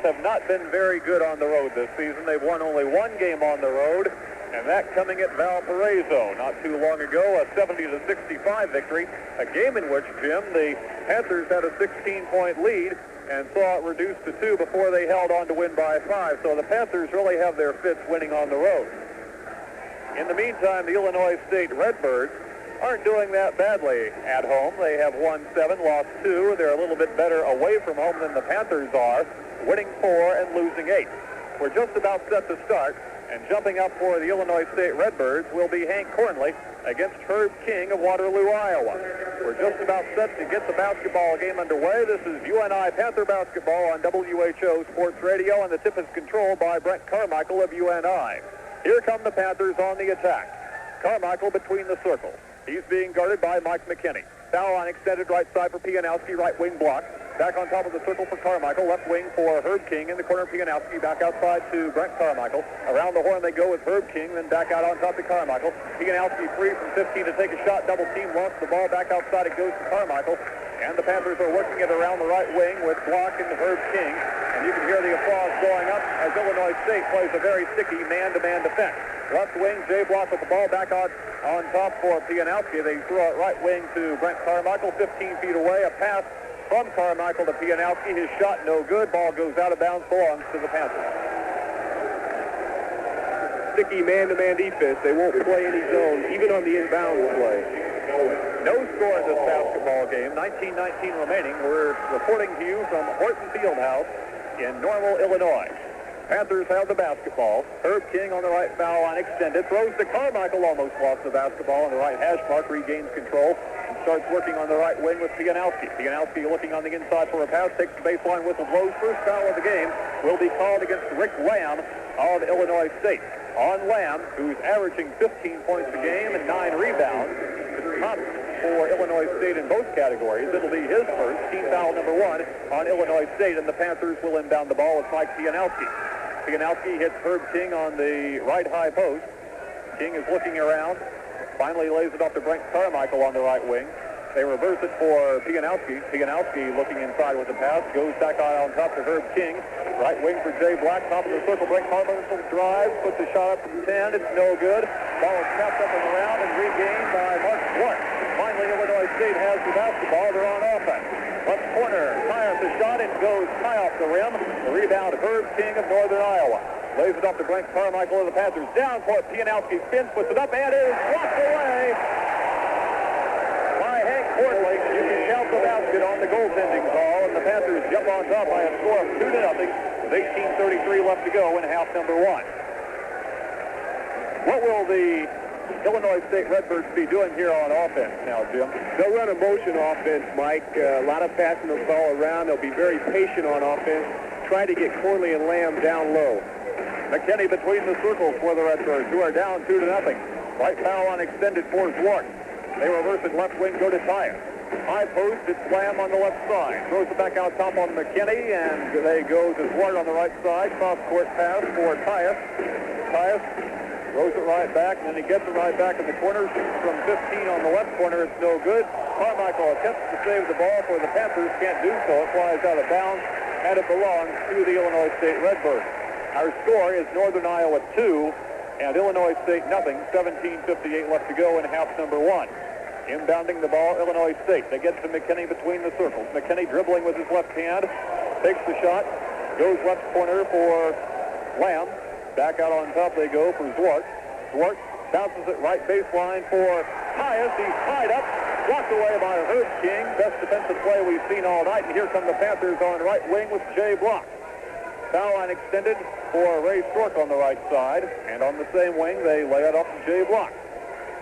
Panthers have not been very good on the road this season. They've won only one game on the road, and that coming at Valparaiso not too long ago, a 70-65 victory, a game in which, Jim, the Panthers had a 16-point lead and saw it reduced to 2 before they held on to win by 5. So the Panthers really have their fits winning on the road. In the meantime, the Illinois State Redbirds aren't doing that badly at home. They have won 7, lost 2. They're a little bit better away from home than the Panthers are, winning 4 and losing 8. We're just about set to start, and jumping up for the Illinois State Redbirds will be Hank Cornley against Herb King of Waterloo, Iowa. We're just about set to get the basketball game underway. This is UNI Panther basketball on WHO Sports Radio, and the tip is controlled by Brent Carmichael of UNI. Here come the Panthers on the attack. Carmichael between the circles. He's being guarded by Mike McKinney. Foul on extended right side for Pianowski, right wing block. Back on top of the circle for Carmichael, left wing for Herb King. In the corner, Pianowski back outside to Brent Carmichael. Around the horn they go with Herb King, then back out on top to Carmichael. Pianowski free from 15 to take a shot, double team, lost the ball, back outside it goes to Carmichael. And the Panthers are working it around the right wing with Block and Herb King. And you can hear the applause going up as Illinois State plays a very sticky man-to-man defense. Left wing, Jay Block with the ball back on top for Pianowski. They throw it right wing to Brent Carmichael, 15 feet away. A pass from Carmichael to Pianowski. His shot no good. Ball goes out of bounds, belongs to the Panthers. Sticky man-to-man defense. They won't play any zone, even on the inbound play. No score in this basketball game. 19:19 remaining. We're reporting to you from Horton Fieldhouse in Normal, Illinois. Panthers have the basketball. Herb King on the right foul line extended. Throws to Carmichael. Almost lost the basketball on the right hash mark. Regains control and starts working on the right wing with Pianowski. Pianowski looking on the inside for a pass. Takes the baseline whistle. Blows. First foul of the game will be called against Rick Lamb of Illinois State. On Lamb, who's averaging 15 points a game and 9 rebounds. The top for Illinois State in both categories. It'll be his first, team foul number 1 on Illinois State, and the Panthers will inbound the ball with Mike Pianowski. Pianowski hits Herb King on the right high post. King is looking around, finally lays it off to Brent Carmichael on the right wing. They reverse it for Pianowski. Pianowski looking inside with the pass, goes back on top to Herb King. Right wing for Jay Black, top of the circle. Brent Carmichael drives, puts the shot up from 10. It's no good. Ball is tapped up and around and regained by Mark Swart. Finally, Illinois State has the basketball. They're on offense. Left corner, fires the shot and goes high off the rim. The rebound, Herb King of Northern Iowa. Lays it up to Brent Carmichael of the Panthers. Down for it. Pianowski spins, puts it up, and is blocked away by Hank Cornley. You can count the basket on the goaltending call, and the Panthers jump on top by a score of 2-0 with 18:33 left to go in half number 1. What will the Illinois State Redbirds be doing here on offense now, Jim? They'll run a motion offense, Mike. A lot of passing the ball around. They'll be very patient on offense. Try to get Cornley and Lamb down low. McKinney between the circles for the Redbirds, who are down 2-0. Right foul on extended for Zwart. They reverse it left wing, go to Tyus. High post, it's Lamb on the left side. Throws it back out top on McKinney, and they go to Zwart on the right side. Cross-court pass for Tyus. Tyus throws it right back, and then he gets it right back in the corner. From 15 on the left corner, it's no good. Carmichael attempts to save the ball for the Panthers. Can't do so. It flies out of bounds, and it belongs to the Illinois State Redbirds. Our score is Northern Iowa 2 and Illinois State nothing. 17:58 left to go in half number 1. Inbounding the ball, Illinois State. They get to McKinney between the circles. McKinney dribbling with his left hand, takes the shot, goes left corner for Lamb. Back out on top they go for Zwart. Zwart bounces it right baseline for Tyus. He's tied up, blocked away by Herb King. Best defensive play we've seen all night. And here come the Panthers on right wing with Jay Block. Foul line extended for Ray Stork on the right side. And on the same wing, they lay it off to Jay Block.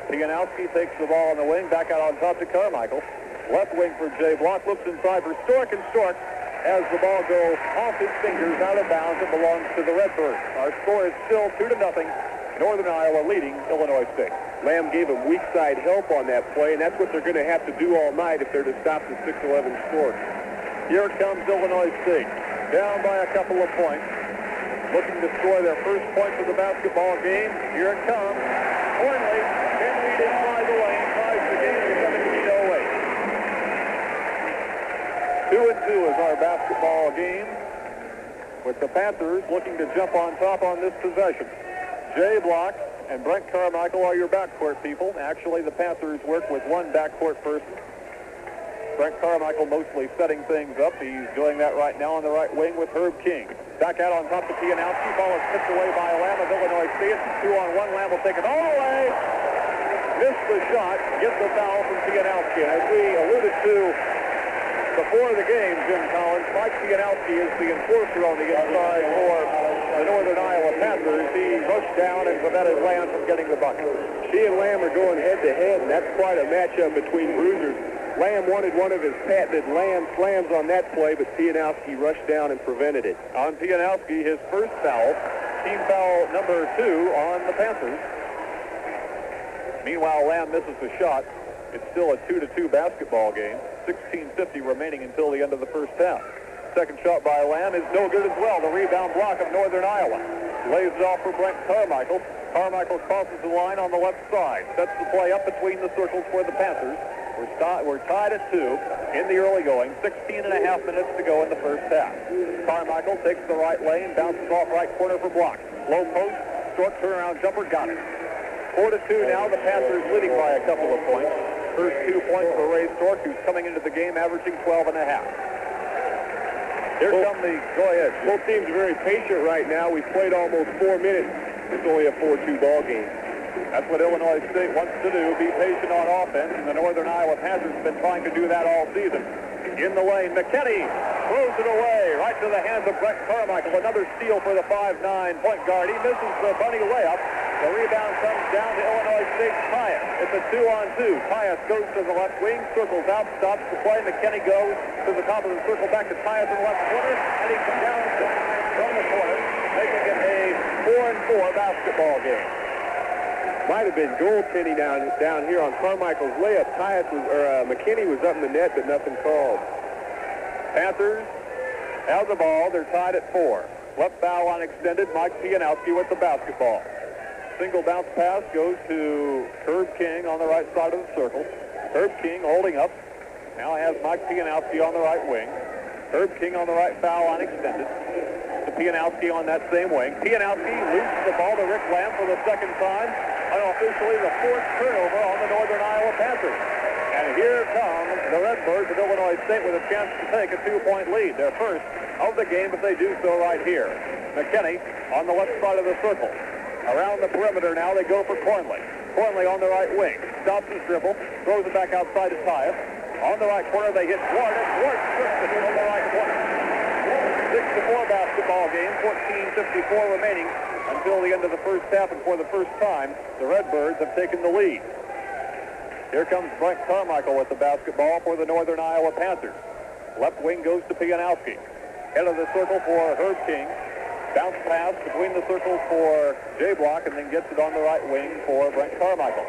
Pianowski takes the ball on the wing, back out on top to Carmichael. Left wing for Jay Block, looks inside for Stork, and Stork has the ball go off his fingers, out of bounds. It belongs to the Redbirds. Our score is still 2-0. Northern Iowa leading Illinois State. Lamb gave him weak side help on that play, and that's what they're going to have to do all night if they're to stop the 6-11 score. Here comes Illinois State, down by a couple of points, looking to score their first points of the basketball game. Here it comes. Cornley can lead inside the lane, ties the game to 17:08. 2-2 is our basketball game. with the Panthers looking to jump on top on this possession. Jay Block and Brent Carmichael are your backcourt people. Actually, the Panthers work with one backcourt person. Brent Carmichael mostly setting things up. He's doing that right now on the right wing with Herb King. Back out on top to Pianowski. Ball is tipped away by Lamb of Illinois State. 2-on-1. Lamb will take it all the way. Missed the shot. Gets the foul from Pianowski. As we alluded to before the game, Jim Collins, Mike Pianowski is the enforcer on the inside for the Northern Iowa Panthers. He rushed down and prevented Lamb from getting the bucket. She and Lamb are going head-to-head, and that's quite a matchup between bruisers. Lamb wanted one of his patented Lamb slams on that play, but Pianowski rushed down and prevented it. On Pianowski, his first foul, team foul number 2 on the Panthers. Meanwhile, Lamb misses the shot. It's still a 2-2 basketball game. 16:50 remaining until the end of the first half. Second shot by Lamb is no good as well. The rebound block of Northern Iowa. Lays it off for Brent Carmichael. Carmichael crosses the line on the left side. Sets the play up between the circles for the Panthers. We're tied at 2 in the early going. 16.5 minutes to go in the first half. Carmichael takes the right lane, bounces off right corner for Block. Low post, short turnaround jumper, got it. 4-2 now. The Panthers leading by a couple of points. First 2 points for Ray Stork, who's coming into the game averaging 12.5. Here come the, go ahead, Jim. Both teams are very patient right now. We've played almost 4 minutes. It's only a 4-2 ball game. That's what Illinois State wants to do, be patient on offense, and the Northern Iowa Panthers have been trying to do that all season. In the lane, McKinney throws it away, right to the hands of Brent Carmichael. Another steal for the 5'9" point guard. He misses the bunny layup. The rebound comes down to Illinois State's Tyus. It's a 2-on-2. Tyus goes to the left wing, circles out, stops the play. McKinney goes to the top of the circle, back to Tyus in the left corner, and he comes down from the corner, making it a 4-4 basketball game. Might have been goaltending down here on Carmichael's layup. McKinney was up in the net, but nothing called. Panthers have the ball. They're tied at 4. Left foul line extended. Mike Pianowski with the basketball. Single bounce pass goes to Herb King on the right side of the circle. Herb King holding up. Now has Mike Pianowski on the right wing. Herb King on the right foul line extended. To Pianowski on that same wing. Pianowski loses the ball to Rick Lamb for the second time. Unofficially the 4th turnover on the Northern Iowa Panthers. And here come the Redbirds of Illinois State with a chance to take a 2-point lead. Their first of the game, but they do so right here. McKinney on the left side of the circle. Around the perimeter now, they go for Cornley. Cornley on the right wing. Stops his dribble. Throws it back outside to Tyus. On the right corner, they hit Dwart. And Dwart strips it on the right corner. 6-4 basketball game. 14:54 remaining until the end of the first half. And for the first time, the Redbirds have taken the lead. Here comes Brent Carmichael with the basketball for the Northern Iowa Panthers. Left wing goes to Pianowski. Head of the circle for Herb King. Bounce pass between the circles for Jay Block, and then gets it on the right wing for Brent Carmichael.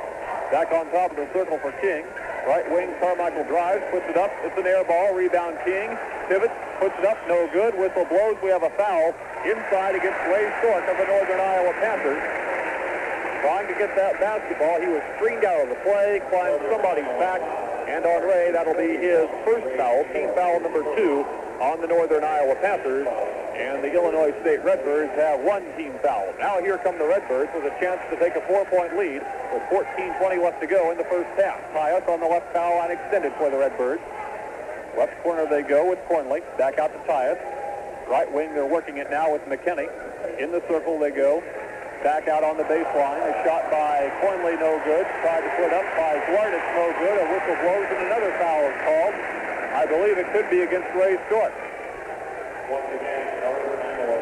Back on top of the circle for King. Right wing, Carmichael drives, puts it up. It's an air ball. Rebound King. Pivots, puts it up. No good. Whistle blows. We have a foul inside against Ray Stork of the Northern Iowa Panthers. Trying to get that basketball. He was screened out of the play, climbed somebody's back, and on Ray, that'll be his first foul, team foul number 2 on the Northern Iowa Panthers. And the Illinois State Redbirds have 1 team foul. Now here come the Redbirds with a chance to take a 4-point lead with 14:20 left to go in the first half. Tyus on the left foul line extended for the Redbirds. Left corner they go with Cornley. Back out to Tyus. Right wing, they're working it now with McKinney. In the circle they go. Back out on the baseline. A shot by Cornley, no good. Tried to put up by Dwart, it's no good. A whistle blows and another foul is called. I believe it could be against Ray Stork.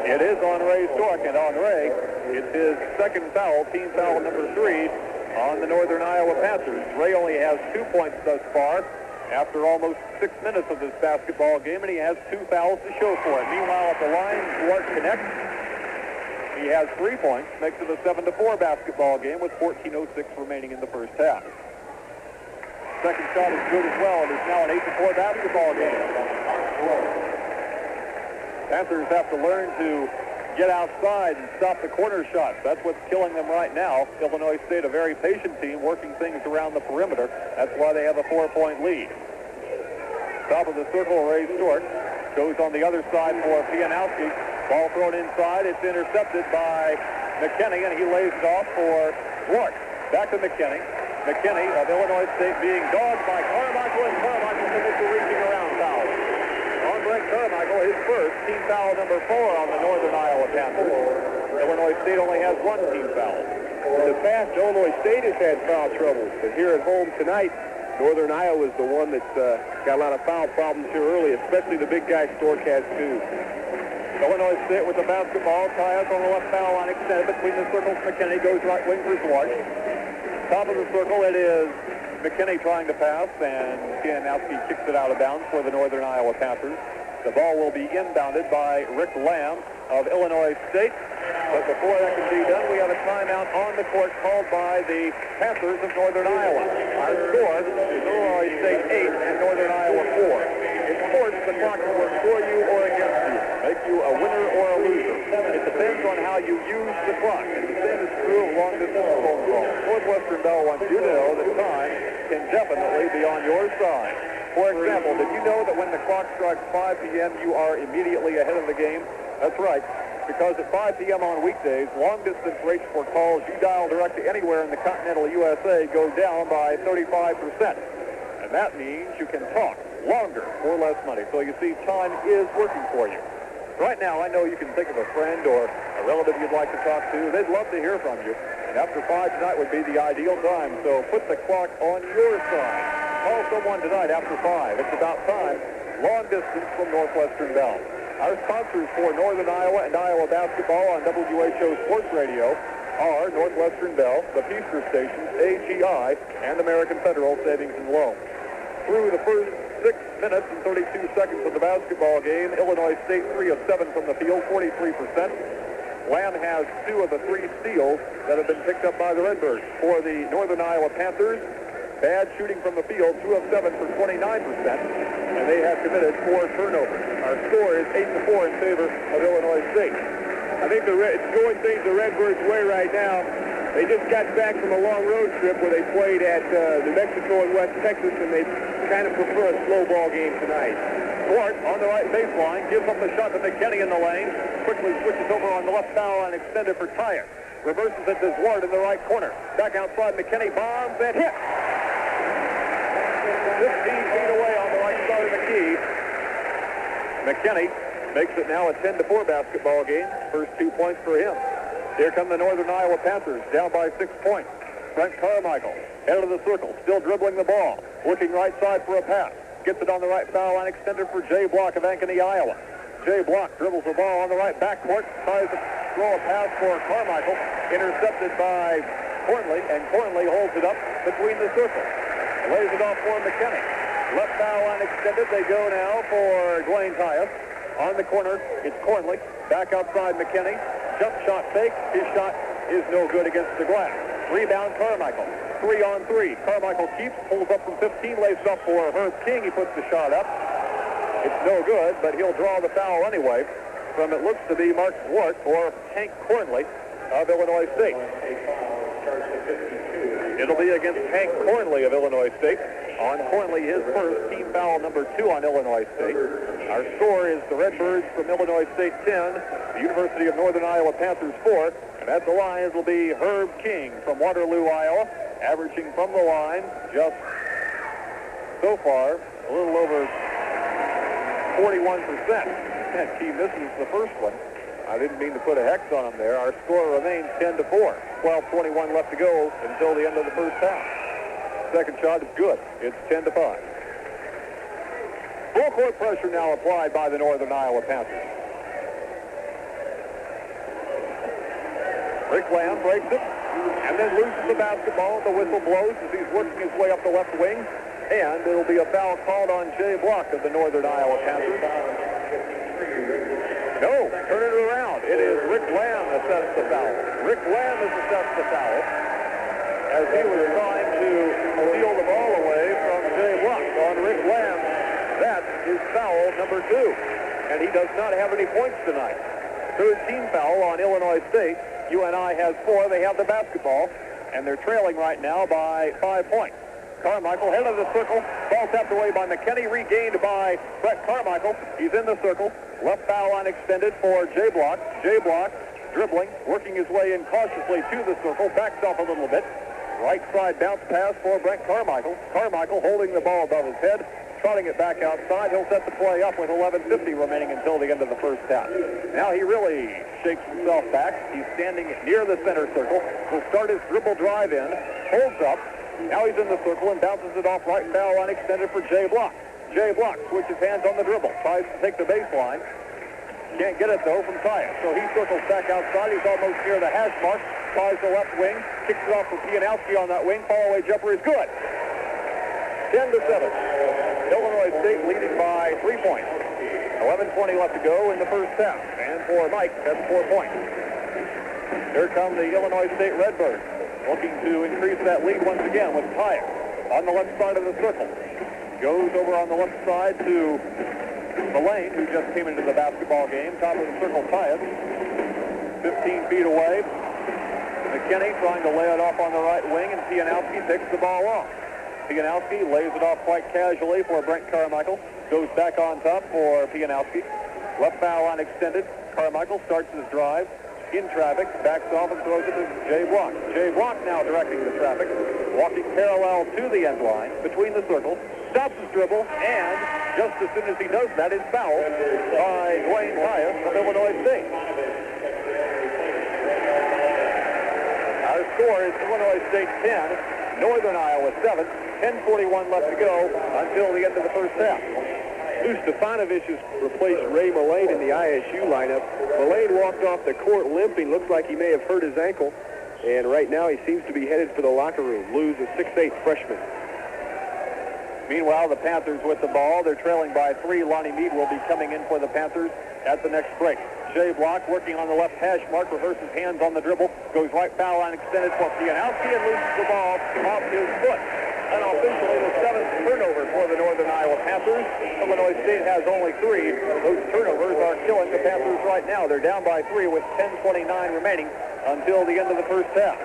It is on Ray Stork, and on Ray, it's his second foul, team foul number 3 on the Northern Iowa Panthers. Ray only has 2 points thus far after almost 6 minutes of this basketball game, and he has 2 fouls to show for it. Meanwhile, at the line, Dwart connects. He has 3 points, makes it a 7-4 basketball game with 14:06 remaining in the first half. Second shot is good as well. It is now an 8-4 basketball game. Panthers have to learn to get outside and stop the corner shots. That's what's killing them right now. Illinois State, a very patient team, working things around the perimeter. That's why they have a 4-point lead. Top of the circle, Ray Stork. goes on the other side for Pianowski. Ball thrown inside. It's intercepted by McKinney, and he lays it off for Ward. Back to McKinney. McKinney of Illinois State being dogged by Carmichael, and Carmichael commits a reaching around foul. On Brent Carmichael, his first, team foul number 4 on the Northern Iowa Panthers. Illinois State only has 1 team foul. In the past, Illinois State has had foul troubles, but here at home tonight, Northern Iowa is the one that's got a lot of foul problems here early, especially the big guy Stork has too. Illinois State with the basketball. Tyus on the left foul line extended between the circles. McKinney goes right wing for Zwart. Top of the circle, it is McKinney trying to pass, and Pianowski kicks it out of bounds for the Northern Iowa Panthers. The ball will be inbounded by Rick Lamb of Illinois State. But before that can be done, we have a timeout on the court called by the Panthers of Northern Iowa. Our score is Illinois State 8 and Northern Iowa 4. In sports, the clock will work for you or against you, make you a winner or a loser. It depends on how you use the clock, and the same is true of long-distance phone calls. Northwestern Bell wants you to know that time can definitely be on your side. For example, did you know that when the clock strikes 5 p.m., you are immediately ahead of the game? That's right, because at 5 p.m. on weekdays, long-distance rates for calls you dial direct to anywhere in the continental USA go down by 35%. And that means you can talk longer for less money. So you see, time is working for you. Right now, I know you can think of a friend or a relative you'd like to talk to. They'd love to hear from you. And after 5 tonight would be the ideal time. So put the clock on your side. Call someone tonight after 5. It's about time. Long distance from Northwestern Bell. Our sponsors for Northern Iowa and Iowa basketball on WHO Sports Radio are Northwestern Bell, the Peaster Stations, AGI, and American Federal Savings and Loan. Through the first 6 minutes and 32 seconds of the basketball game, Illinois State 3 of 7 from the field, 43%. Lamb has 2 of the 3 steals that have been picked up by the Redbirds. For the Northern Iowa Panthers, bad shooting from the field, 2 of 7 for 29%, and they have committed 4 turnovers. Our score is 8-4 in favor of Illinois State. I think it's going things the Redbirds' way right now. They just got back from a long road trip where they played at New Mexico and West Texas, and they kind of prefer a slow ball game tonight. Swart on the right baseline, gives up the shot to McKinney in the lane, quickly switches over on the left foul line, extended for Tyus. Reverses it to Zwart in the right corner. Back outside, McKinney bombs and hits. 15 feet away on the right side of the key. McKinney makes it now a 10-4 basketball game. First 2 points for him. Here come the Northern Iowa Panthers, down by 6 points. Brent Carmichael, head of the circle, still dribbling the ball. Looking right side for a pass. Gets it on the right foul line, extended for Jay Block of Ankeny, Iowa. Jay Block dribbles the ball on the right backcourt, tries to throw a pass for Carmichael, intercepted by Cornley, and Cornley holds it up between the circles. Lays it off for McKinney. Left foul line extended. They go now for Dwayne Tyus. On the corner, it's Cornley. Back outside McKinney. Jump shot fake. His shot is no good against the glass. Rebound Carmichael. 3-on-3. Carmichael keeps, pulls up from 15, lays up for Herb King. He puts the shot up. It's no good, but he'll draw the foul anyway from, it looks to be, Mark Zwart or Hank Cornley of Illinois State. It'll be against Hank Cornley of Illinois State. On Cornley, his first, team foul number 2 on Illinois State. Our score is the Redbirds from Illinois State 10, the University of Northern Iowa Panthers 4, and at the lines will be Herb King from Waterloo, Iowa, averaging from the line just so far a little over 41%. And he misses the first one. I didn't mean to put a hex on him there. Our score remains 10-4. 12:21 left to go until the end of the first half. Second shot is good. It's 10-5. Full court pressure now applied by the Northern Iowa Panthers. Rick Lamb breaks it and then loses the basketball. The whistle blows as he's working his way up the left wing. And it'll be a foul called on Jay Block of the Northern Iowa Panthers. No, turn it around. It is Rick Lamb assessed the foul. Rick Lamb has assessed the foul as he was trying to steal the ball away from Jay Block on Rick Lamb. That is foul number 2. And he does not have any points tonight. Third team foul on Illinois State. UNI has 4. They have the basketball. And they're trailing right now by 5 points. Carmichael head of the circle. Ball tapped away by McKinney, regained by Brett Carmichael. He's in the circle. Left foul line extended for Jay Block. Jay Block dribbling, working his way in cautiously to the circle. Backs off a little bit. Right side bounce pass for Brent Carmichael. Carmichael holding the ball above his head, trotting it back outside. He'll set the play up with 11:50 remaining until the end of the first half. Now he really shakes himself back. He's standing near the center circle. Will start his dribble drive in, holds up. Now he's in the circle and bounces it off right foul line extended for Jay Block. Jay Block switches hands on the dribble, tries to take the baseline. Can't get it, though, from Tyus. So he circles back outside. He's almost near the hash mark. Tries the left wing. Kicks it off for Pianowski on that wing. Fall-away jumper is good. 10-7. Illinois State leading by 3 points. 11:20 left to go in the first half. And for Mike, that's 4 points. Here come the Illinois State Redbirds, looking to increase that lead once again with Tyus on the left side of the circle. Goes over on the left side to Mullane, who just came into the basketball game. Top of the circle, Tyus. 15 feet away. McKinney trying to lay it off on the right wing, and Pianowski picks the ball off. Pianowski lays it off quite casually for Brent Carmichael. Goes back on top for Pianowski. Left foul line extended. Carmichael starts his drive. In traffic, backs off and throws it to Jay Block. Jay Block now directing the traffic. Walking parallel to the end line, between the circles. Stops his dribble, and just as soon as he does that, is fouled by Dwayne Tyus of Illinois State. Our score is Illinois State 10, Northern Iowa 7. 10:41 left to go until the end of the first half. Lou Stefanovic has replaced Ray Mullane in the ISU lineup. Mullane walked off the court limping. Looks like he may have hurt his ankle. And right now he seems to be headed for the locker room. Lou's a 6'8 freshman. Meanwhile, the Panthers with the ball. They're trailing by 3. Lonnie Mead will be coming in for the Panthers at the next break. Jay Block working on the left hash mark, reverses hands on the dribble, goes right foul line extended for Pianowski and loses the ball off his foot. And officially the 7th turnover for the Northern Iowa Panthers. Illinois State has only 3. Those turnovers are killing the Panthers right now. They're down by 3 with 10:29 remaining until the end of the first half.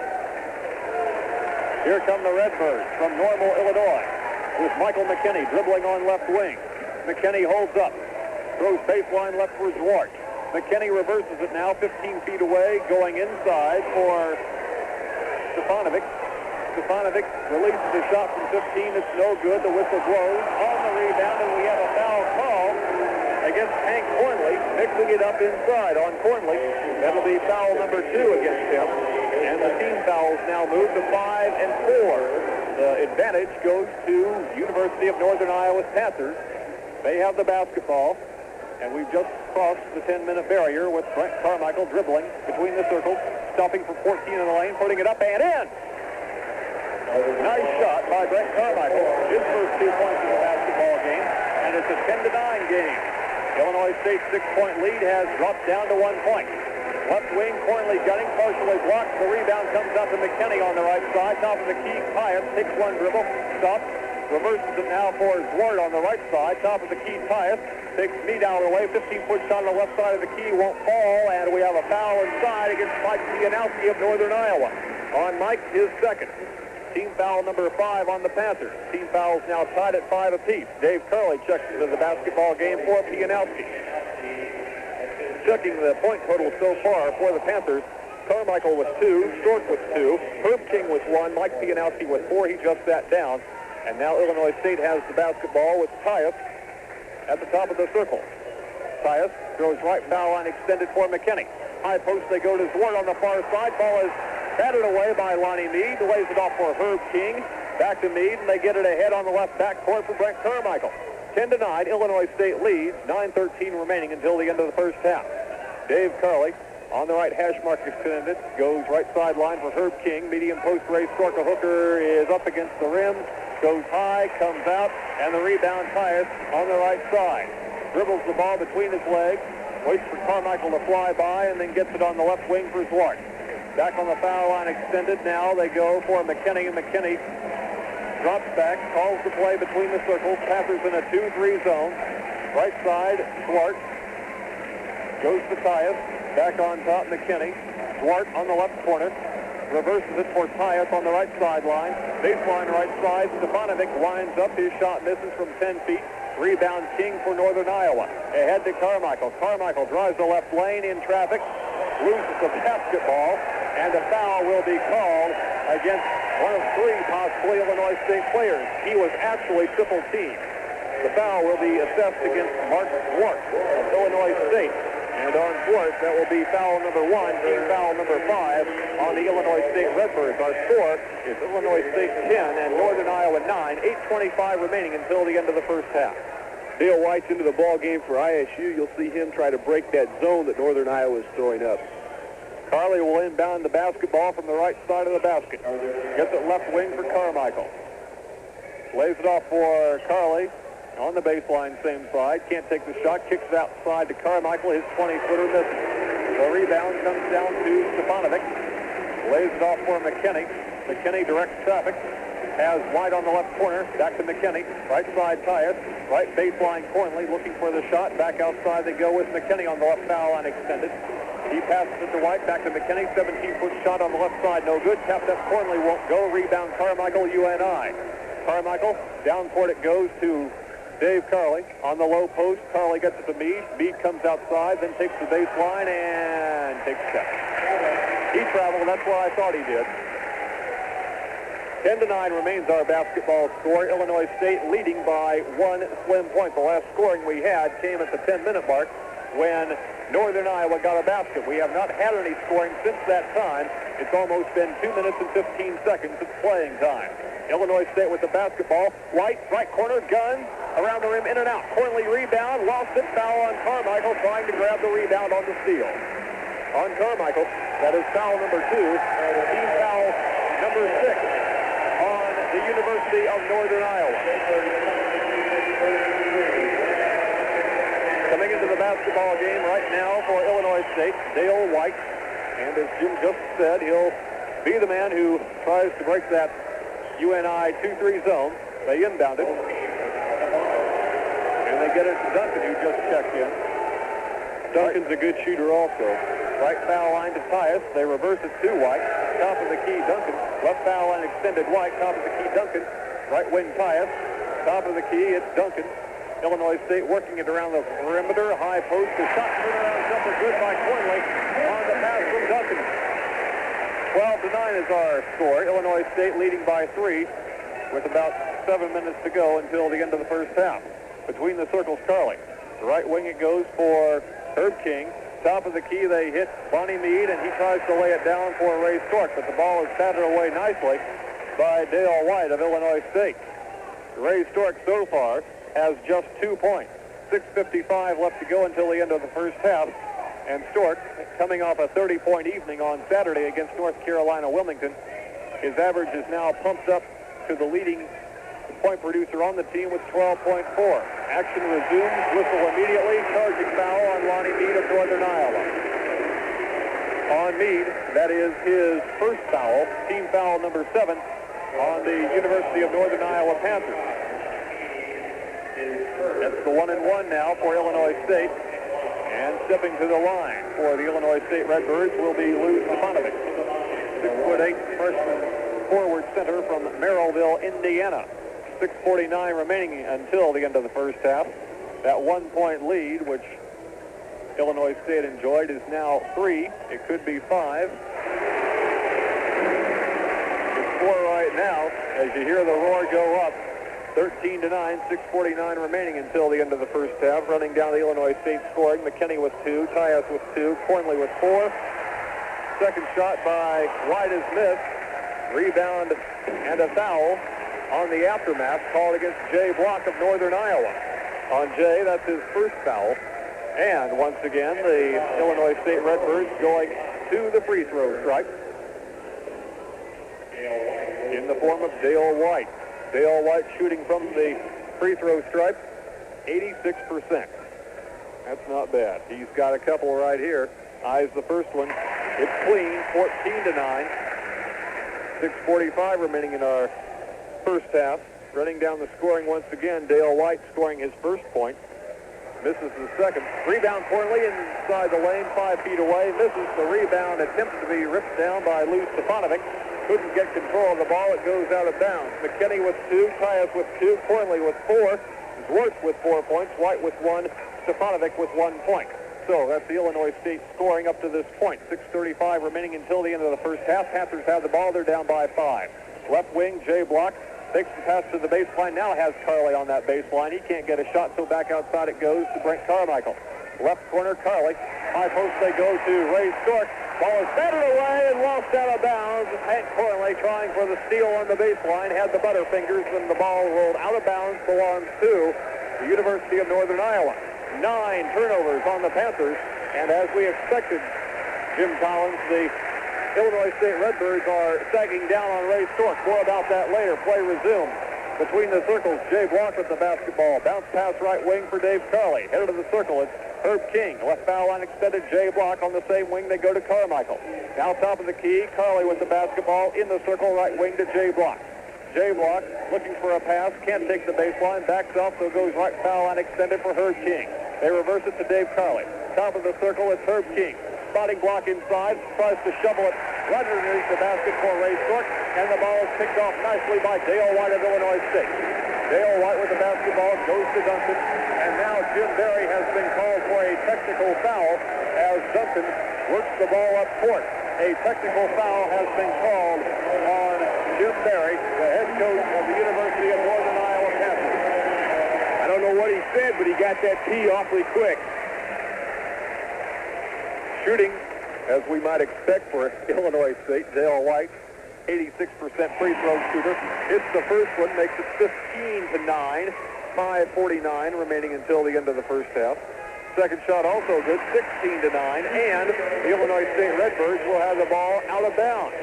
Here come the Redbirds from Normal, Illinois, with Michael McKinney dribbling on left wing. McKinney holds up, throws baseline left for Zwart. McKinney reverses it now, 15 feet away, going inside for Stefanovic. Stefanovic releases the shot from 15. It's no good. The whistle blows. On the rebound, and we have a foul call against Hank Cornley, mixing it up inside on Cornley. That'll be foul number 2 against him. And the team fouls now move to 5 and 4. The advantage goes to University of Northern Iowa's Panthers. They have the basketball, and we've just crossed the 10-minute barrier with Brent Carmichael dribbling between the circles, stopping for 14 in the lane, putting it up and in. Nice shot by Brent Carmichael. His first 2 points in the basketball game, and it's a 10-9 game. Illinois State's 6-point lead has dropped down to 1 point. Left wing, Cornley gunning, partially blocked. The rebound comes out to McKinney on the right side. Top of the key, Tyus takes one dribble, stops, reverses it now for Zwart on the right side. Top of the key, Tyus takes Mead out of the way. 15-foot shot on the left side of the key won't fall, and we have a foul inside against Mike Pianowski of Northern Iowa. On Mike, his second. Team foul number 5 on the Panthers. Team fouls now tied at 5 apiece. Dave Curley checks into the basketball game for Pianowski. Checking the point total so far for the Panthers, Carmichael with 2, Stork with 2, Herb King with 1, Mike Pianowski with 4. He just sat down. And now Illinois State has the basketball with Tyus at the top of the circle. Tyus throws right foul line extended for McKinney. High post, they go to Zwart on the far side. Ball is batted away by Lonnie Mead. Lays it off for Herb King. Back to Mead, and they get it ahead on the left backcourt for Brent Carmichael. 10-9, Illinois State leads. 9:13 remaining until the end of the first half. Dave Curley on the right hash mark extended. Goes right sideline for Herb King. Medium post race. Storka Hooker is up against the rim. Goes high, comes out, and the rebound Tyus on the right side. Dribbles the ball between his legs. Waits for Carmichael to fly by, and then gets it on the left wing for Zwart. Back on the foul line extended. Now they go for McKinney, and McKinney drops back, calls the play between the circles. Panthers in a 2-3 zone. Right side, Zwart. Goes to Tyus. Back on top, McKinney. Zwart on the left corner. reverses it for Tyus on the right sideline. Baseline right side. Stefanovic winds up. His shot misses from 10 feet. Rebound King for Northern Iowa. Ahead to Carmichael. Carmichael drives the left lane in traffic. Loses the basketball. And a foul will be called against one of three possibly Illinois State players. He was actually triple teamed. The foul will be assessed against Mark Schwartz of Illinois State. And on Schwartz, that will be foul number 1, team foul number 5 on the Illinois State Redbirds. Our score is Illinois State 10 and Northern Iowa 9. 8:25 remaining until the end of the first half. Dale White's into the ball game for ISU. You'll see him try to break that zone that Northern Iowa is throwing up. Carly will inbound the basketball from the right side of the basket. Gets it left wing for Carmichael. Lays it off for Carly. On the baseline, same side. Can't take the shot. Kicks it outside to Carmichael. His 20-footer misses. The rebound comes down to Stefanovic. Lays it off for McKinney. McKinney directs traffic. Has White on the left corner. Back to McKinney. Right side, Tyus. Right baseline, Cornley looking for the shot. Back outside they go with McKinney on the left foul line extended. He passes it to White. Back to McKinney. 17-foot shot on the left side. No good. Tapped up. Cornley won't go. Rebound Carmichael, UNI. Carmichael. Down court it goes to Dave Carly on the low post. Carly gets it to Meade. Meade comes outside, then takes the baseline and takes steps. He traveled. That's what I thought he did. 10-9 remains our basketball score. Illinois State leading by 1 slim point. The last scoring we had came at the 10-minute mark when Northern Iowa got a basket. We have not had any scoring since that time. It's almost been 2 minutes and 15 seconds of playing time. Illinois State with the basketball. White, right corner, gun, around the rim, in and out. Cornley rebound, lost it, foul on Carmichael, trying to grab the rebound on the steal. On Carmichael, that is foul number 2, team foul number 6 on the University of Northern Iowa. Coming into the basketball game right now for Illinois State, Dale White. And as Jim just said, he'll be the man who tries to break that UNI 2-3 zone. They inbound it. And they get it to Duncan, who just checked in. Duncan's a good shooter also. Right foul line to Tyus. They reverse it to White. Top of the key, Duncan. Left foul line extended White. Top of the key, Duncan. Right wing, Tyus. Top of the key, it's Duncan. Illinois State working it around the perimeter. High post. The shot turnaround jumper good by Cornley. On the pass from Duncan. 12-9 is our score. Illinois State leading by 3 with about 7 minutes to go until the end of the first half. Between the circles, Carly. The right wing it goes for Herb King. Top of the key, they hit Bonnie Meade, and he tries to lay it down for Ray Stork, but the ball is batted away nicely by Dale White of Illinois State. Ray Stork so far has just 2 points. 6:55 left to go until the end of the first half. And Stork, coming off a 30-point evening on Saturday against North Carolina Wilmington, his average is now pumped up to the leading point producer on the team with 12.4. Action resumes, whistle immediately, charging foul on Lonnie Meade of Northern Iowa. On Meade, that is his first foul, team foul number 7 on the University of Northern Iowa Panthers. That's the 1-1 now for Illinois State. And stepping to the line for the Illinois State Redbirds will be Lou Stefanovic, 6'8" freshman forward center from Merrillville, Indiana. 6:49 remaining until the end of the first half. That 1-point lead, which Illinois State enjoyed, is now 3. It could be 5. The score right now, as you hear the roar go up, 13-9, 6:49 remaining until the end of the first half. Running down the Illinois State scoring, McKinney with 2, Tyus with 2, Cornley with 4. Second shot by White is missed. Rebound and a foul on the aftermath called against Jay Block of Northern Iowa. On Jay, that's his first foul. And once again, the Illinois State Redbirds going to the free throw stripe in the form of Dale White. Dale White shooting from the free throw stripe, 86%. That's not bad. He's got a couple right here. Eyes the first one. It's clean, 14-9. 6:45 remaining in our first half. Running down the scoring once again, Dale White scoring his first point. Misses the second. Rebound Corley inside the lane, 5 feet away. Misses the rebound. Attempts to be ripped down by Lou Stefanovic. Couldn't get control of the ball. It goes out of bounds. McKinney with 2, Tyus with 2, Corley with 4, Zwartz with 4 points, White with 1, Stefanovic with 1 point. So that's the Illinois State scoring up to this point. 6:35 remaining until the end of the first half. Panthers have the ball. They're down by 5. Left wing, Jay Block takes the pass to the baseline. Now has Carley on that baseline. He can't get a shot, so back outside it goes to Brent Carmichael. Left corner, Carley. High post they go to Ray Stork. Ball is batted away and lost out of bounds. Hank Corley trying for the steal on the baseline. Had the butterfingers, and the ball rolled out of bounds. Belongs to the University of Northern Iowa. 9 turnovers on the Panthers, and as we expected, Jim Collins, the Illinois State Redbirds are sagging down on Ray Stork. More about that later. Play resumed. Between the circles, Jay Block with the basketball. Bounce pass right wing for Dave Carley. Headed to the circle, it's Herb King. Left foul line extended, Jay Block on the same wing. They go to Carmichael. Now top of the key, Carley with the basketball in the circle, right wing to Jay Block. Jay Block looking for a pass, can't take the baseline, backs off, so goes right foul line extended for Herb King. They reverse it to Dave Carley. Top of the circle, it's Herb King. Spotting block inside, tries to shovel it right underneath the basket for Ray Stork, and the ball is picked off nicely by Dale White of Illinois State. Dale White with the basketball goes to Duncan, and now Jim Berry has been called for a technical foul as Duncan works the ball up court. A technical foul has been called on Jim Berry, the head coach of the University of Northern Iowa Panthers. I don't know what he said, but he got that tee awfully quick. Shooting, as we might expect for Illinois State, Dale White, 86% free throw shooter. Hits the first one, makes it 15-9, 5:49 remaining until the end of the first half. Second shot also good, 16-9, and the Illinois State Redbirds will have the ball out of bounds.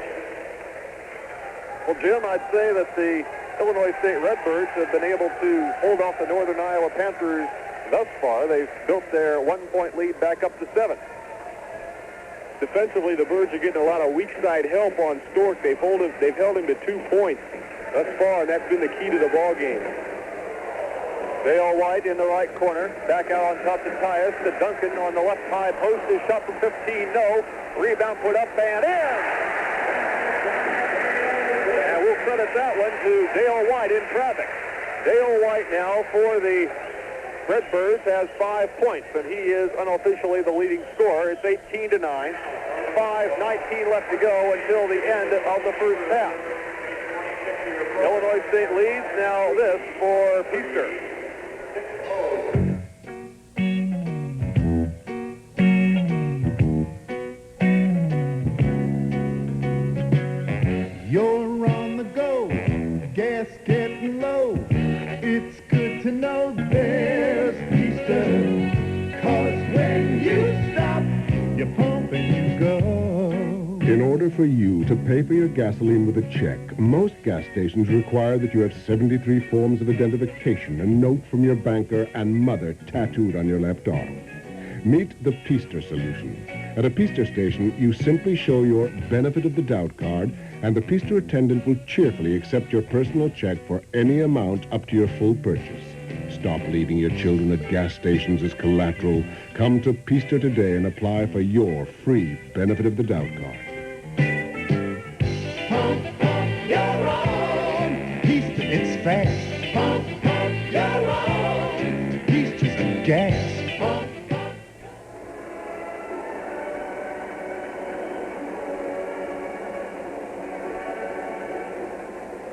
Well, Jim, I'd say that the Illinois State Redbirds have been able to hold off the Northern Iowa Panthers thus far. They've built their 1-point lead back up to 7. Defensively, the Birds are getting a lot of weak side help on Stork. They've held him to 2 points thus far, and that's been the key to the ball game. Dale White in the right corner. Back out on top to Tyus, to Duncan on the left high post. His shot from 15, no. Rebound put up and in. And we'll credit that one to Dale White in traffic. Dale White now for the Redbirds has 5 points, and he is unofficially the leading scorer. It's 18-9. 5:19 left to go until the end of the first half. Illinois State leads now this for Peaster. You're on the go, gas getting low. It's good to know there's Peaster, 'cause when you stop, you pump and you go. In order for you to pay for your gasoline with a check, most gas stations require that you have 73 forms of identification, a note from your banker, and mother tattooed on your left arm. Meet the Peaster solution. At a Peaster station, you simply show your benefit of the doubt card, and the Peaster attendant will cheerfully accept your personal check for any amount up to your full purchase. Stop leaving your children at gas stations as collateral. Come to Peaster today and apply for your free benefit of the doubt card. Pump, pump your own. Peaster, it's fast. Pump, pump your own. Peaster's a gas. Pump, pump.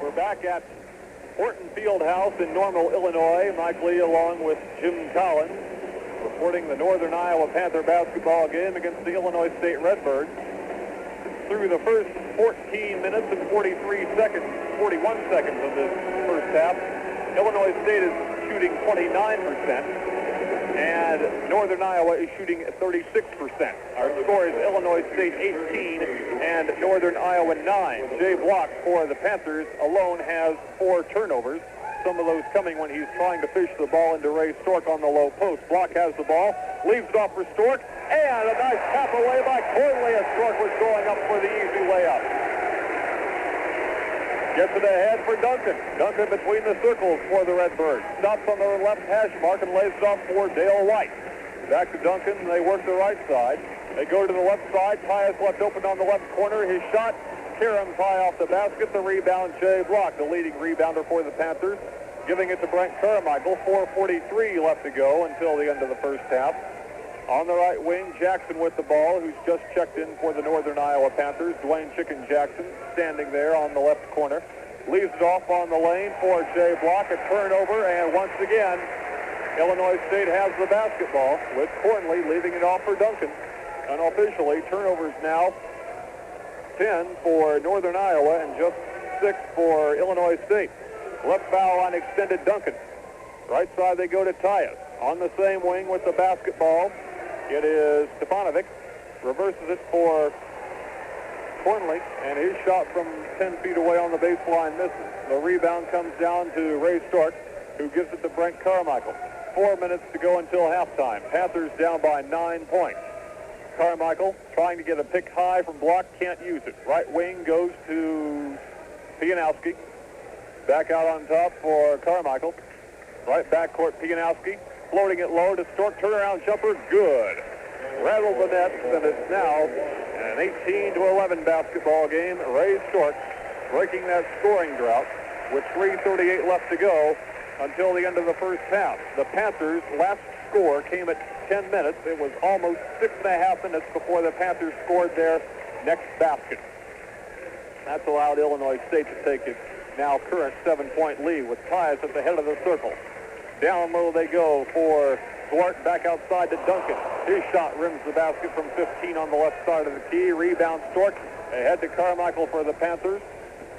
We're back at Horton Fieldhouse in Normal, Illinois. Mike Lee along with Jim Collins reporting the Northern Iowa Panther basketball game against the Illinois State Redbirds. Through the first 14 minutes and 41 seconds of this first half, Illinois State is shooting 29%, and Northern Iowa is shooting 36%. Our score is Illinois State 18 and Northern Iowa 9. Jay Block for the Panthers alone has 4 turnovers, some of those coming when he's trying to fish the ball into Ray Stork on the low post. Block has the ball, leaves it off for Stork, and a nice tap away by Corley as Stork was going up for the easy layup. Gets it ahead for Duncan. Duncan between the circles for the Redbirds. Stops on the left hash mark and lays it off for Dale White. Back to Duncan. They work the right side. They go to the left side. Tyus left open on the left corner. His shot. Karam's high off the basket. The rebound, Jay Block, the leading rebounder for the Panthers. Giving it to Brent Carmichael. 4:43 left to go until the end of the first half. On the right wing, Jackson with the ball, who's just checked in for the Northern Iowa Panthers. Dwayne Chicken Jackson standing there on the left corner. Leaves it off on the lane for Jay Block. A turnover, and once again, Illinois State has the basketball with Cornley leaving it off for Duncan. Unofficially, turnovers now 10 for Northern Iowa and just 6 for Illinois State. Left foul on extended Duncan. Right side they go to Tyus. On the same wing with the basketball, it is Stefanovic. Reverses it for Cornley, and his shot from 10 feet away on the baseline misses. The rebound comes down to Ray Stork, who gives it to Brent Carmichael. 4 minutes to go until halftime. Panthers down by 9 points. Carmichael trying to get a pick high from Block, can't use it. Right wing goes to Pianowski. Back out on top for Carmichael. Right backcourt, Pianowski. Floating it low to Stork. Turnaround jumper, good. Rattled the nets, and it's now an 18-11 basketball game. Ray Stork breaking that scoring drought with 3:38 left to go until the end of the first half. The Panthers' last score came at 10 minutes. It was almost 6.5 minutes before the Panthers scored their next basket. That's allowed Illinois State to take its now current 7-point lead with Tyus at the head of the circle. Down low they go for Swart, back outside to Duncan. His shot rims the basket from 15 on the left side of the key. Rebound Stork. Ahead to Carmichael for the Panthers.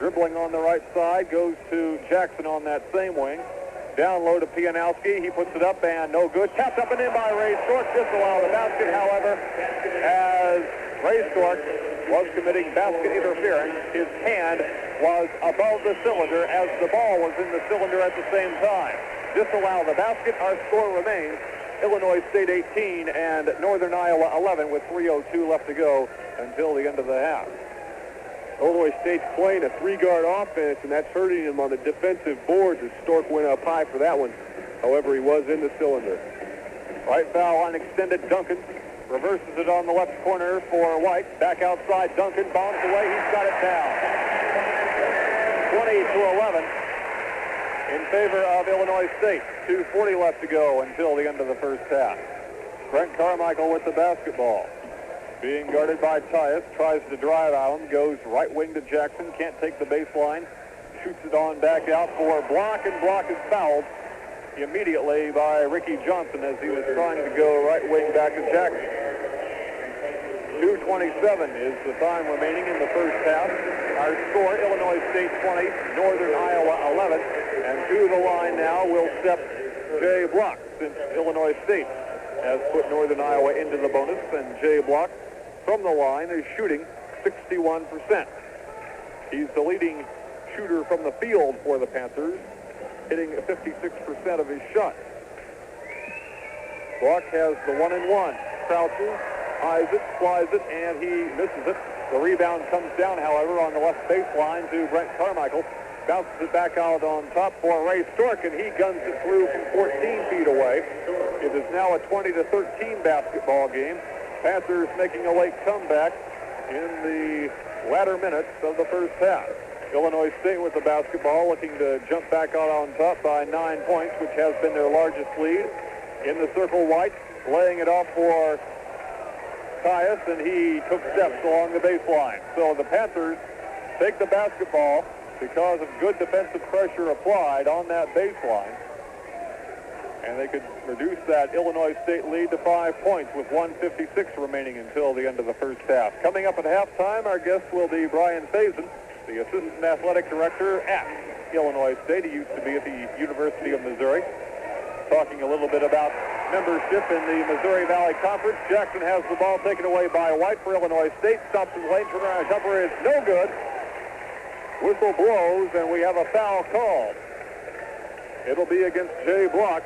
Dribbling on the right side goes to Jackson on that same wing. Down low to Pianowski. He puts it up and no good. Tapped up and in by Ray Stork. Disallowed the basket, however, as Ray Stork was committing basket interference. His hand was above the cylinder as the ball was in the cylinder at the same time. Disallow the basket. Our score remains Illinois State 18 and Northern Iowa 11 with 3:02 left to go until the end of the half. Illinois State's playing a three-guard offense, and that's hurting him on the defensive boards as Stork went up high for that one. However, he was in the cylinder. Right foul on extended Duncan. Reverses it on the left corner for White. Back outside Duncan. Bombs away. He's got it down. 20-11 in favor of Illinois State. 2:40 left to go until the end of the first half. Brent Carmichael with the basketball. Being guarded by Tyus, tries to drive out him, goes right wing to Jackson, can't take the baseline, shoots it on back out for Block, and Block is fouled immediately by Ricky Johnson as he was trying to go right wing back to Jackson. 2:27 is the time remaining in the first half. Our score, Illinois State 20, Northern Iowa 11, and to the line now will step Jay Block, since Illinois State has put Northern Iowa into the bonus, and Jay Block from the line is shooting 61%. He's the leading shooter from the field for the Panthers, hitting 56% of his shots. Block has the 1-and-1. Crouches, eyes it, flies it, and he misses it. The rebound comes down, however, on the left baseline to Brent Carmichael. Bounces it back out on top for Ray Stork, and he guns it through from 14 feet away. It is now a 20-13 basketball game. Panthers making a late comeback in the latter minutes of the first half. Illinois State with the basketball, looking to jump back out on top by 9 points, which has been their largest lead. In the circle, White laying it off for Tyus, and he took steps along the baseline. So the Panthers take the basketball because of good defensive pressure applied on that baseline. And they could reduce that Illinois State lead to 5 points with 1:56 remaining until the end of the first half. Coming up at halftime, our guest will be Brian Faison, the Assistant Athletic Director at Illinois State. He used to be at the University of Missouri. Talking a little bit about membership in the Missouri Valley Conference. Jackson has the ball taken away by White for Illinois State. Stops in the lane, turnaround jumper is no good. Whistle blows, and we have a foul called. It'll be against Jay Block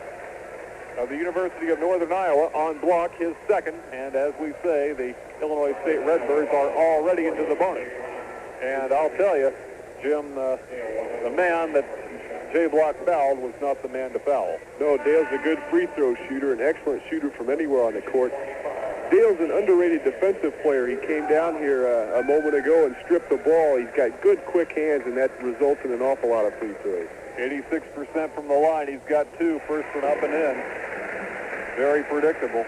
of the University of Northern Iowa on Block, his second. And as we say, the Illinois State Redbirds are already into the bonus. And I'll tell you, Jim, the man that Jay Block fouled was not the man to foul. No, Dale's a good free throw shooter, an excellent shooter from anywhere on the court. Dale's an underrated defensive player. He came down here a moment ago and stripped the ball. He's got good, quick hands, and that results in an awful lot of free throws. 86% from the line. He's got two. First one up and in. Very predictable.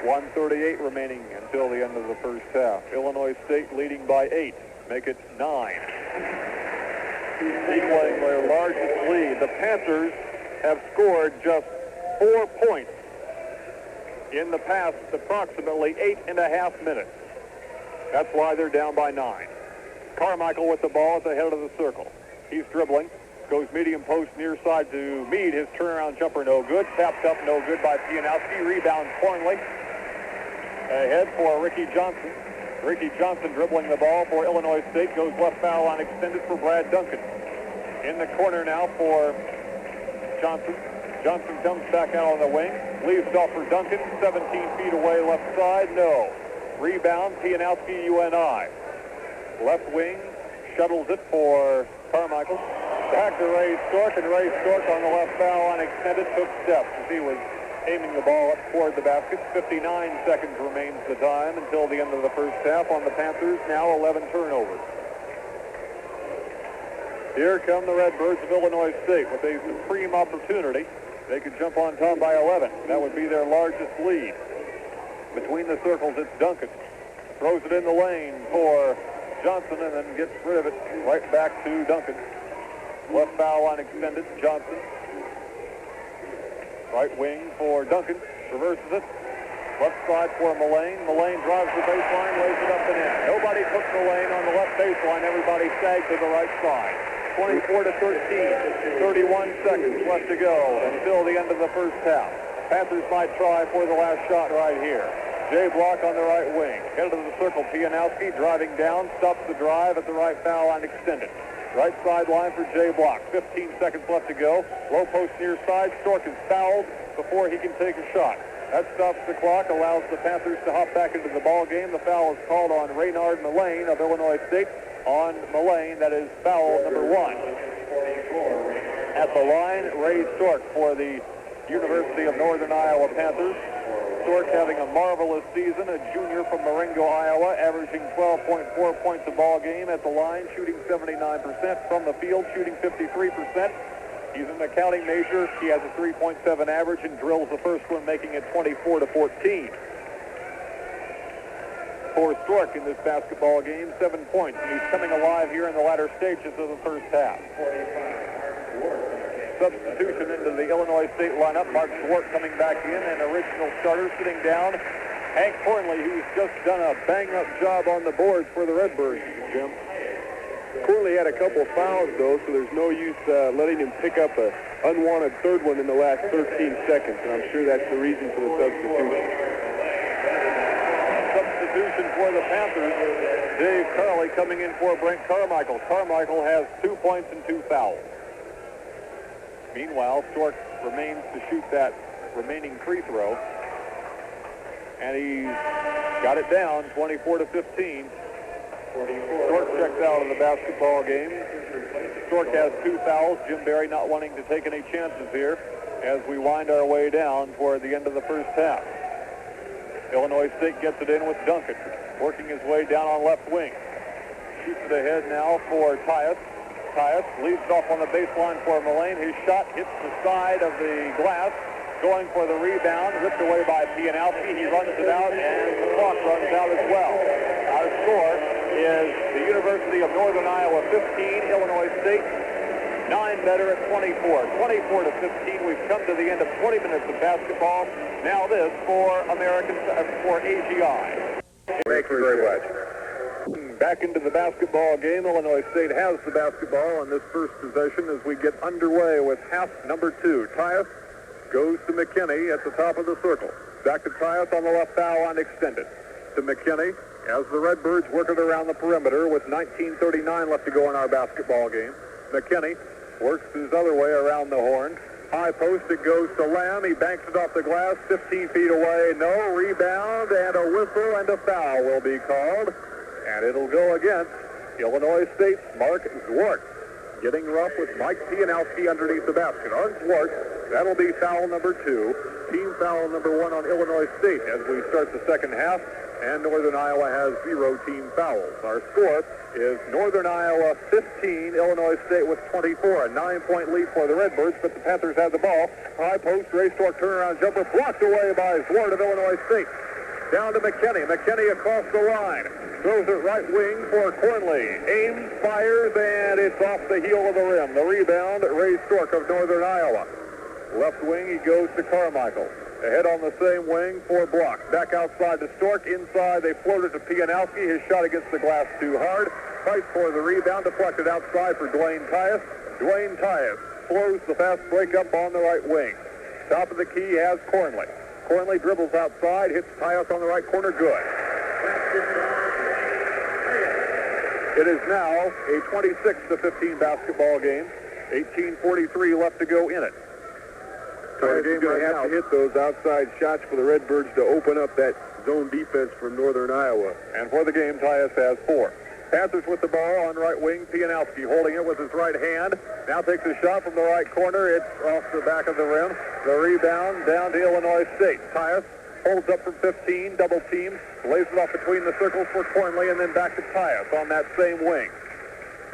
1:38 remaining until the end of the first half. Illinois State leading by 8. Make it 9. Equaling their largest lead. The Panthers have scored just 4 points in the past approximately 8.5 minutes. That's why they're down by 9. Carmichael with the ball at the head of the circle. He's dribbling. Goes medium post near side to Meade. His turnaround jumper no good. Tapped up no good by Pianowski. Rebound Cornley. Ahead for Ricky Johnson. Ricky Johnson dribbling the ball for Illinois State. Goes left foul line extended for Brad Duncan. In the corner now for Johnson. Johnson comes back out on the wing. Leaves off for Duncan. 17 feet away left side. No. Rebound Pianowski, UNI. Left wing. Shuttles it for Carmichael. Back to Ray Stork, and Ray Stork on the left foul line extended took steps as he was aiming the ball up toward the basket. 59 seconds remains the time until the end of the first half on the Panthers. Now 11 turnovers. Here come the Redbirds of Illinois State with a supreme opportunity. They could jump on top by 11. That would be their largest lead. Between the circles, it's Duncan. Throws it in the lane for Johnson and then gets rid of it right back to Duncan. Left foul line extended, Johnson. Right wing for Duncan, reverses it. Left side for Mullane. Mullane drives the baseline, lays it up and in. Nobody took Mullane on the left baseline. Everybody sagged to the right side. 24-13, 31 seconds left to go until the end of the first half. Panthers might try for the last shot right here. Jay Block on the right wing. Headed to the circle, Pianowski driving down, stops the drive at the right foul line extended. Right sideline for Jay Block. 15 seconds left to go. Low post near side. Stork is fouled before he can take a shot. That stops the clock, allows the Panthers to hop back into the ball game. The foul is called on Raynard Mullane of Illinois State. On Mullane, that is foul number 1. At the line, Ray Stork for the University of Northern Iowa Panthers. Stork having a marvelous season, a junior from Marengo, Iowa, averaging 12.4 points a ball game at the line, shooting 79%, from the field shooting 53%. He's in the counting major. He has a 3.7 average and drills the first one, making it 24-14. For Stork in this basketball game, 7 points, and he's coming alive here in the latter stages of the first half. Substitution into the Illinois State lineup. Mark Swart coming back in, and original starter sitting down. Hank Cornley, who's just done a bang-up job on the boards for the Redbirds, Jim. Cornley had a couple fouls, though, so there's no use letting him pick up an unwanted third one in the last 13 seconds, and I'm sure that's the reason for the substitution. Substitution for the Panthers. Dave Carley coming in for Brent Carmichael. Carmichael has 2 points and 2 fouls. Meanwhile, Stork remains to shoot that remaining free throw. And he's got it down, 24-15. Stork checks out of the basketball game. Stork has 2 fouls. Jim Barry not wanting to take any chances here as we wind our way down toward the end of the first half. Illinois State gets it in with Duncan, working his way down on left wing. Shoots it ahead now for Tyus. Tyus leads off on the baseline for Mullane. His shot hits the side of the glass, going for the rebound, ripped away by Pianowski. He runs it out, and the clock runs out as well. Our score is the University of Northern Iowa 15, Illinois State 9 better at 24. 24-15. We've come to the end of 20 minutes of basketball. Now this for AGI. Thank you very much. Back into the basketball game. Illinois State has the basketball on this first possession as we get underway with half number 2. Tyus goes to McKinney at the top of the circle. Back to Tyus on the left foul line extended. To McKinney as the Redbirds work it around the perimeter with 19:39 left to go in our basketball game. McKinney works his other way around the horn. High post, it goes to Lamb. He banks it off the glass, 15 feet away. No rebound, and a whistle and a foul will be called. And it'll go against Illinois State's Mark Zwart getting rough with Mike Pianowski underneath the basket. On Zwart, that'll be foul number 2. Team foul number 1 on Illinois State as we start the second half. And Northern Iowa has 0 team fouls. Our score is Northern Iowa 15, Illinois State with 24. A 9-point lead for the Redbirds, but the Panthers have the ball. High post, Ray Stork turnaround jumper blocked away by Zwart of Illinois State. Down to McKinney. McKinney across the line. Throws it right wing for Cornley. Aims, fires, and it's off the heel of the rim. The rebound, Ray Stork of Northern Iowa. Left wing, he goes to Carmichael. Ahead on the same wing for Block. Back outside to Stork. Inside, they float it to Pianowski. His shot against the glass too hard. Fights for the rebound. Deflected outside for Dwayne Tyus. Dwayne Tyus slows the fast break up on the right wing. Top of the key has Cornley. Cornley dribbles outside. Hits Tyus on the right corner. Good. It is now a 26-15 basketball game. 18:43 left to go in it. Tyus is going to have to hit those outside shots for the Redbirds to open up that zone defense from Northern Iowa. And for the game, Tyus has 4. Panthers with the ball on right wing. Pianowski holding it with his right hand. Now takes a shot from the right corner. It's off the back of the rim. The rebound down to Illinois State. Tyus holds up from 15, double team, lays it off between the circles for Cornley, and then back to Tyus on that same wing.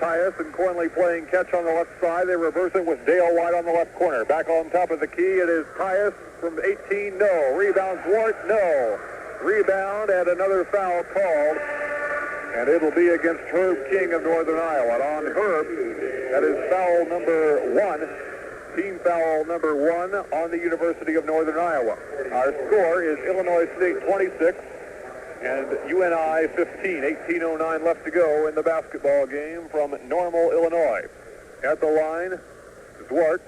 Tyus and Cornley playing catch on the left side. They reverse it with Dale White on the left corner. Back on top of the key, it is Tyus from 18, no. Rebound Zwart, no. Rebound and another foul called. And it'll be against Herb King of Northern Iowa. And on Herb, that is foul number 1. Team foul number 1 on the University of Northern Iowa. Our score is Illinois State 26 and UNI 15. 18:09 left to go in the basketball game from Normal, Illinois. At the line, Zwart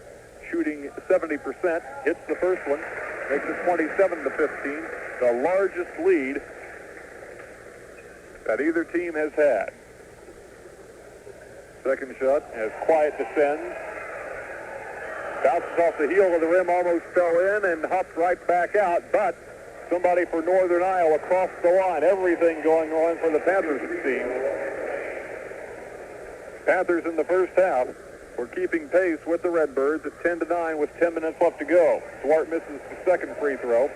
shooting 70%, hits the first one, makes it 27-15, the largest lead that either team has had. Second shot as Quiet descends. Bounces off the heel of the rim, almost fell in and hopped right back out, but somebody for Northern Iowa crossed the line. Everything going on for the Panthers, it seems. Panthers in the first half were keeping pace with the Redbirds at 10-9 with 10 minutes left to go. Zwart misses the second free throw,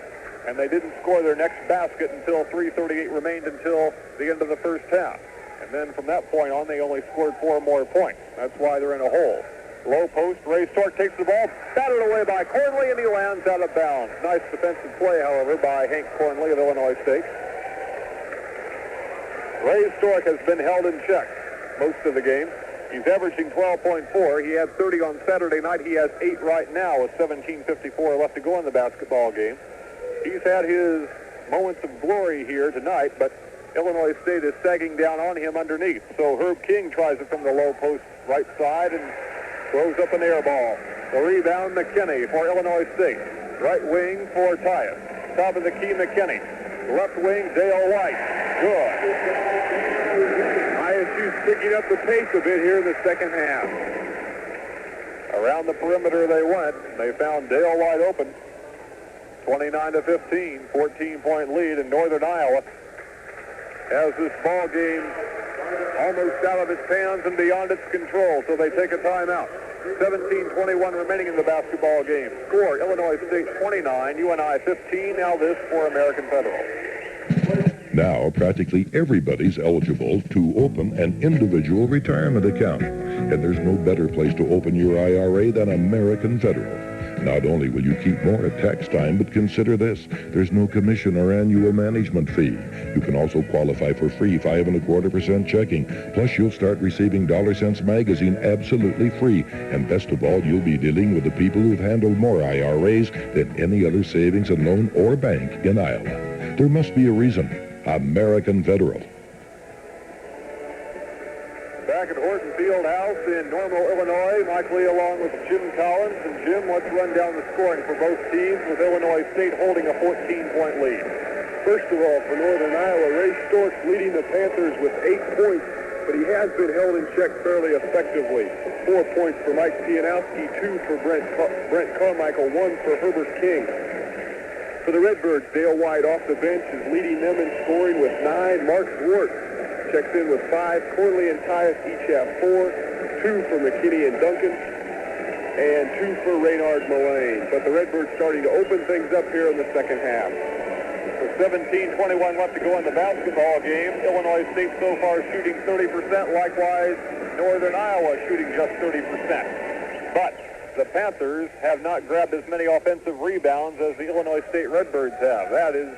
and they didn't score their next basket until 3:38 remained until the end of the first half. And then from that point on, they only scored 4 more points. That's why they're in a hole. Low post, Ray Stork takes the ball, batted away by Cornley, and he lands out of bounds. Nice defensive play, however, by Hank Cornley of Illinois State. Ray Stork has been held in check most of the game. He's averaging 12.4. He had 30 on Saturday night. He has 8 right now with 17:54 left to go in the basketball game. He's had his moments of glory here tonight, but Illinois State is sagging down on him underneath. So Herb King tries it from the low post right side and throws up an air ball. The rebound, McKinney for Illinois State. Right wing for Tyus. Top of the key, McKinney. Left wing, Dale White. Good. ISU's picking up the pace a bit here in the second half. Around the perimeter they went. They found Dale White open. 29-15, 14-point lead, and Northern Iowa has this ball game almost out of its hands and beyond its control, so they take a timeout. 17:21 remaining in the basketball game. Score, Illinois State 29, UNI 15. Now this for American Federal. Now, practically everybody's eligible to open an individual retirement account. And there's no better place to open your IRA than American Federal. Not only will you keep more at tax time, but consider this. There's no commission or annual management fee. You can also qualify for free 5.25% checking. Plus, you'll start receiving Dollar Cents Magazine absolutely free. And best of all, you'll be dealing with the people who've handled more IRAs than any other savings and loan or bank in Iowa. There must be a reason. American Federal. Back at Horton Field House in Normal, Illinois, Mike Lee along with Jim Collins. And Jim, let's run down the scoring for both teams with Illinois State holding a 14-point lead. First of all, for Northern Iowa, Ray Stork's leading the Panthers with 8 points, but he has been held in check fairly effectively. 4 points for Mike Pianowski, 2 for Brent Carmichael, 1 for Herbert King. For the Redbirds, Dale White off the bench is leading them in scoring with 9. Mark Zwart checks in with 5. Corley and Tyus each have 4. 2 for McKinney and Duncan, and 2 for Raynard Mullane. But the Redbirds starting to open things up here in the second half. With 17:21 left to go in the basketball game, Illinois State so far shooting 30%. Likewise, Northern Iowa shooting just 30%. But the Panthers have not grabbed as many offensive rebounds as the Illinois State Redbirds have. That is,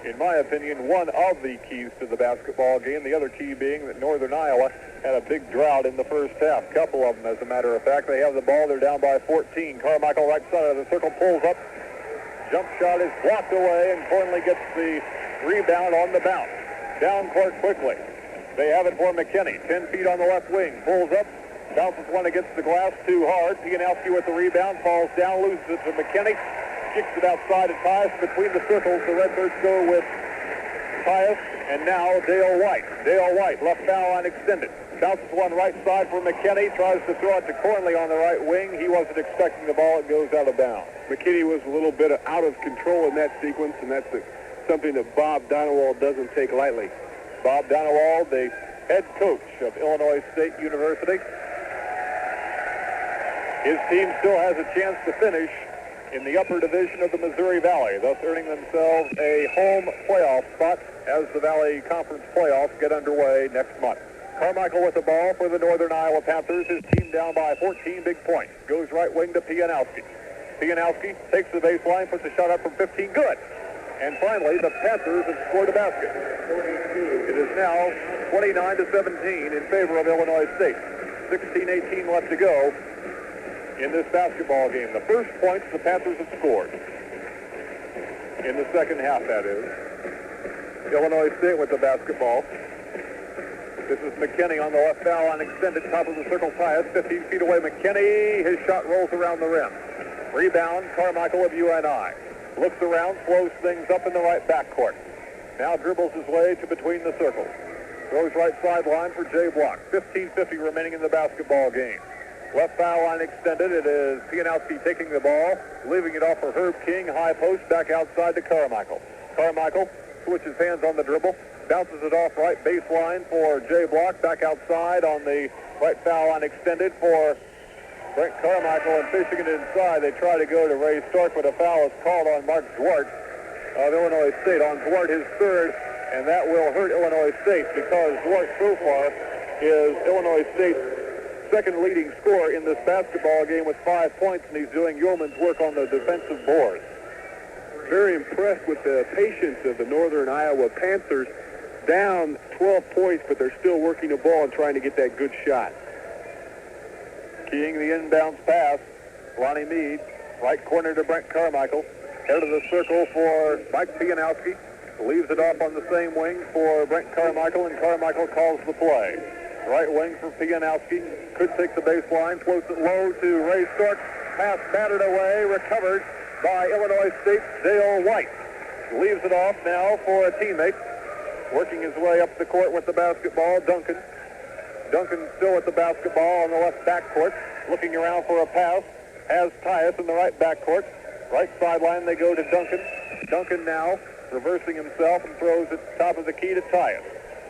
in my opinion, one of the keys to the basketball game. The other key being that Northern Iowa had a big drought in the first half. Couple of them, as a matter of fact. They have the ball. They're down by 14. Carmichael, right side of the circle, pulls up. Jump shot is blocked away, and Cornley gets the rebound on the bounce. Down court quickly. They have it for McKinney. 10 feet on the left wing. Pulls up. Bounces one against the glass too hard. Pianowski with the rebound. Falls down. Loses it to McKinney. Kicks it outside to Tyus between the circles. The Redbirds go with Tyus, and now Dale White. Dale White, left foul line extended. Bounces one right side for McKinney. Tries to throw it to Cornley on the right wing. He wasn't expecting the ball. It goes out of bounds. McKinney was a little bit out of control in that sequence, and that's something that Bob Donewald doesn't take lightly. Bob Donewald, the head coach of Illinois State University. His team still has a chance to finish in the upper division of the Missouri Valley, thus earning themselves a home playoff spot as the Valley Conference playoffs get underway next month. Carmichael with the ball for the Northern Iowa Panthers. His team down by 14 big points. Goes right wing to Pianowski. Pianowski takes the baseline, puts a shot up from 15. Good. And finally, the Panthers have scored a basket. It is now 29-17 in favor of Illinois State. 16:18 left to go in this basketball game. The first points the Panthers have scored. In the second half, that is. Illinois State with the basketball. This is McKinney on the left foul line, extended top of the circle. Tyus, 15 feet away. McKinney, his shot rolls around the rim. Rebound, Carmichael of UNI. Looks around, slows things up in the right backcourt. Now dribbles his way to between the circles. Throws right sideline for Jay Block. 15:50 remaining in the basketball game. Left foul line extended. It is Pianowski taking the ball, leaving it off for Herb King. High post, back outside to Carmichael. Carmichael switches hands on the dribble, bounces it off right baseline for Jay Block. Back outside on the right foul line extended for Brent Carmichael, and fishing it inside. They try to go to Ray Stark, but a foul is called on Mark Zwart of Illinois State. On Zwart, his third, and that will hurt Illinois State because Zwart so far is Illinois State's second leading scorer in this basketball game with 5 points, and he's doing yeoman's work on the defensive boards. Very impressed with the patience of the Northern Iowa Panthers. Down 12 points, but they're still working the ball and trying to get that good shot. Keying the inbounds pass, Lonnie Mead, right corner to Brent Carmichael. Head of the circle for Mike Pianowski. Leaves it off on the same wing for Brent Carmichael, and Carmichael calls the play. Right wing for Pianowski. Could take the baseline, floats it low to Ray Stark. Pass battered away, recovered by Illinois State's Dale White. Leaves it off now for a teammate. Working his way up the court with the basketball, Duncan. Duncan still with the basketball on the left backcourt. Looking around for a pass. Has Tyus in the right backcourt. Right sideline, they go to Duncan. Duncan now reversing himself and throws it top of the key to Tyus.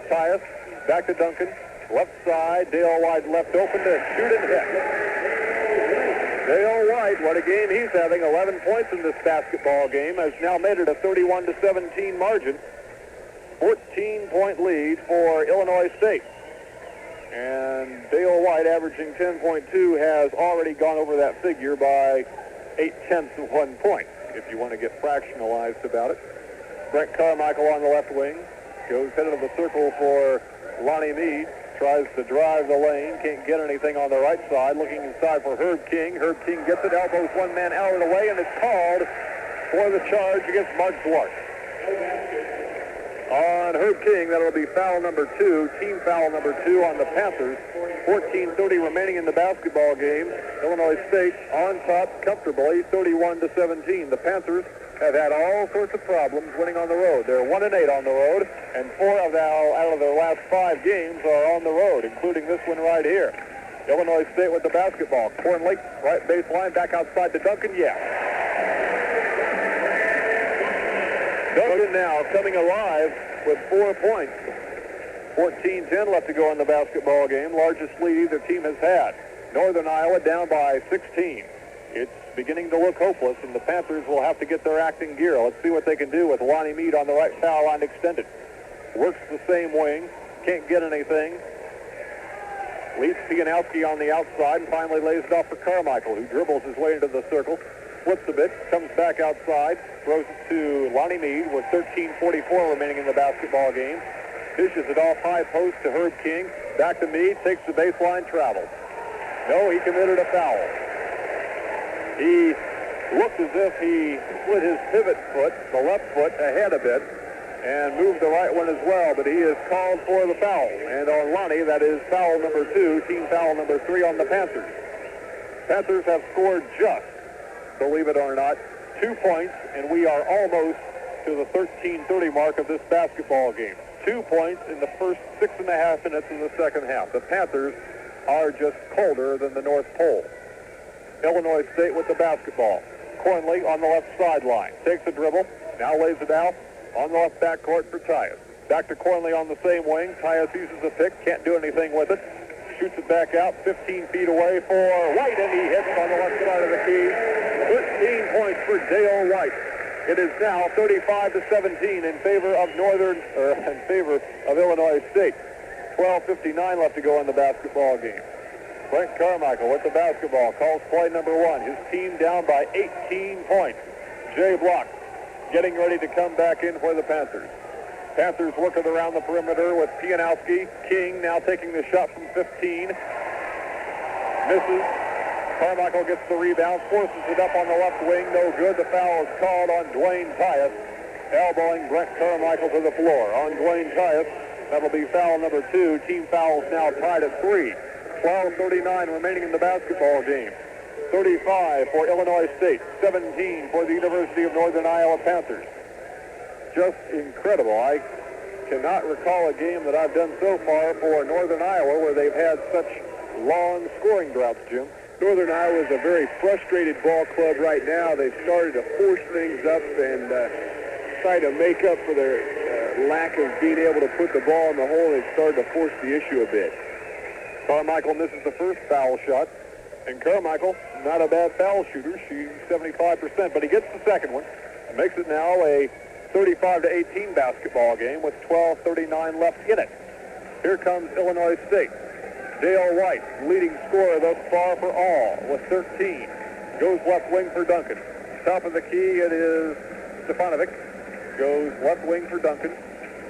Tyus back to Duncan. Left side, Dale White left open to shoot and hit. Dale White, what a game he's having. 11 points in this basketball game. Has now made it a 31-17 margin. 14-point lead for Illinois State. And Dale White, averaging 10.2, has already gone over that figure by 0.8 of 1 point, if you want to get fractionalized about it. Brent Carmichael on the left wing. Goes head of the circle for Lonnie Mead. Tries to drive the lane. Can't get anything on the right side. Looking inside for Herb King. Herb King gets it. Elbows one man out of the way, and it's called for the charge against Mark Zwart. On Herb King, that'll be foul number 2, team foul number 2 on the Panthers. 14:30 remaining in the basketball game. Illinois State on top comfortably, 31-17. The Panthers have had all sorts of problems winning on the road. They're 1-8 on the road, and 4 out of their last 5 games are on the road, including this one right here. Illinois State with the basketball. Cornley, right baseline, back outside to Duncan. Yeah. Duncan now coming alive with 4 points. 14-10 left to go in the basketball game. Largest lead either team has had. Northern Iowa down by 16. It's beginning to look hopeless, and the Panthers will have to get their act in gear. Let's see what they can do with Lonnie Mead on the right foul line extended. Works the same wing. Can't get anything. Leads Pianowski on the outside and finally lays it off for Carmichael, who dribbles his way into the circle. Flips a bit, comes back outside, throws it to Lonnie Mead with 13:44 remaining in the basketball game. Dishes it off high post to Herb King. Back to Mead, takes the baseline, travels. No, he committed a foul. He looked as if he split his pivot foot, the left foot, ahead a bit, and moved the right one as well, but he is called for the foul. And on Lonnie, that is foul number 2, team foul number 3 on the Panthers. Panthers have scored just, believe it or not, 2 points, and we are almost to the 13:30 mark of this basketball game. 2 points in the first 6.5 minutes of the second half. The Panthers are just colder than the North Pole. Illinois State with the basketball. Cornley on the left sideline. Takes the dribble. Now lays it out on the left backcourt for Tyus. Back to Cornley on the same wing. Tyus uses a pick. Can't do anything with it. Shoots it back out 15 feet away for White, and he hits on the left side of the key. 13 points for Dale White. It is now 35-17 in favor of Illinois State. 12:59 left to go in the basketball game. Brent Carmichael with the basketball calls play number 1. His team down by 18 points. Jay Block getting ready to come back in for the Panthers. Panthers working around the perimeter with Pianowski. King now taking the shot from 15. Misses. Carmichael gets the rebound, forces it up on the left wing. No good. The foul is called on Dwayne Tyus, elbowing Brent Carmichael to the floor. On Dwayne Tyus, that'll be foul number 2. Team fouls now tied at 3. 12:39 remaining in the basketball game. 35 for Illinois State, 17 for the University of Northern Iowa Panthers. Just incredible. I cannot recall a game that I've done so far for Northern Iowa where they've had such long scoring droughts, Jim. Northern Iowa is a very frustrated ball club right now. They've started to force things up and try to make up for their lack of being able to put the ball in the hole. They've started to force the issue a bit. Carmichael misses the first foul shot, and Carmichael, not a bad foul shooter, shooting 75%, but he gets the second one and makes it now a 35-18 basketball game with 12:39 left in it. Here comes Illinois State. Dale White, leading scorer thus far for all, with 13. Goes left wing for Duncan. Top of the key, it is Stefanovic. Goes left wing for Duncan.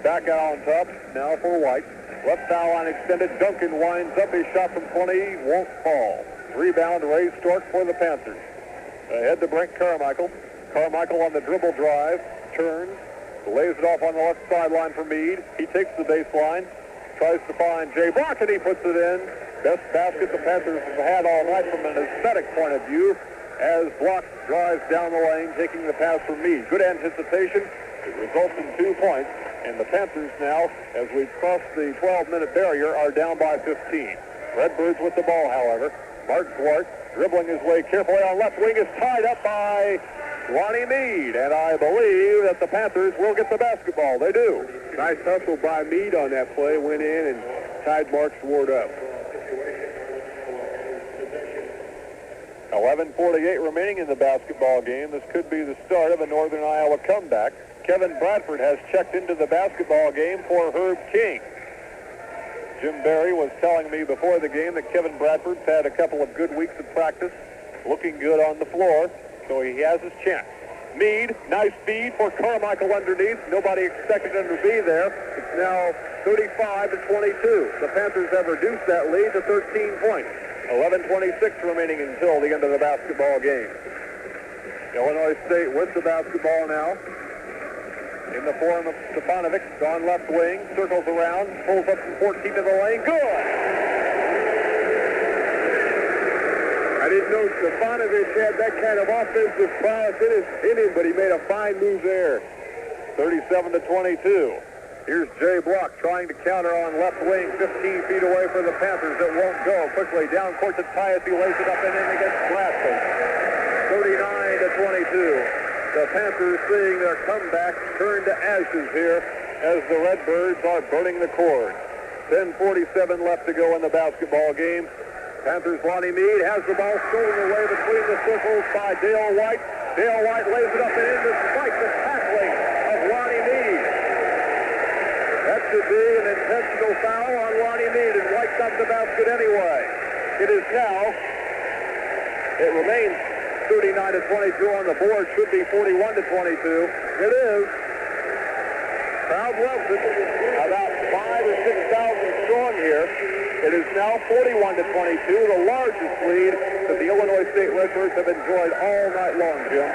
Back out on top, now for White. Left foul line extended. Duncan winds up his shot from 20. Won't fall. Rebound, Ray Stork for the Panthers. Ahead to Brent Carmichael. Carmichael on the dribble drive. Turns. Lays it off on the left sideline for Mead. He takes the baseline. Tries to find Jay Block, and he puts it in. Best basket the Panthers have had all night from an aesthetic point of view as Block drives down the lane, taking the pass from Mead. Good anticipation. It results in 2 points. And the Panthers now, as we cross the 12-minute barrier, are down by 15. Redbirds with the ball, however. Mark Zwart, dribbling his way carefully on left wing, is tied up by Lonnie Mead. And I believe that the Panthers will get the basketball. They do. Nice hustle by Mead on that play. Went in and tied Mark Zwart up. 11:48 remaining in the basketball game. This could be the start of a Northern Iowa comeback. Kevin Bradford has checked into the basketball game for Herb King. Jim Barry was telling me before the game that Kevin Bradford's had a couple of good weeks of practice, looking good on the floor, so he has his chance. Mead, nice feed for Carmichael underneath. Nobody expected him to be there. It's now 35-22. The Panthers have reduced that lead to 13 points. 11:26 remaining until the end of the basketball game. Illinois State with the basketball now. In the form of Stefanovic, on left wing, circles around, pulls up from 14 to the lane. Good! I didn't know Stefanovic had that kind of offensive prowess in him, but he made a fine move there. 37-22. Here's Jay Block trying to counter on left wing, 15 feet away for the Panthers. It won't go. Quickly down court to Tyus. He lays it up and in against Glasgow. 39-22. The Panthers, seeing their comeback turn to ashes here as the Redbirds are burning the cord. 10:47 left to go in the basketball game. Panthers' Lonnie Mead has the ball stolen away between the circles by Dale White. Dale White lays it up and in despite the tackling of Lonnie Mead. That should be an intentional foul on Lonnie Mead, and White got the basket anyway. It remains 39-22 on the board. Should be 41-22. It is. Crowd loves it. About 5,000 or 6,000 strong here. It is now 41-22, the largest lead that the Illinois State Redbirds have enjoyed all night long, Jim.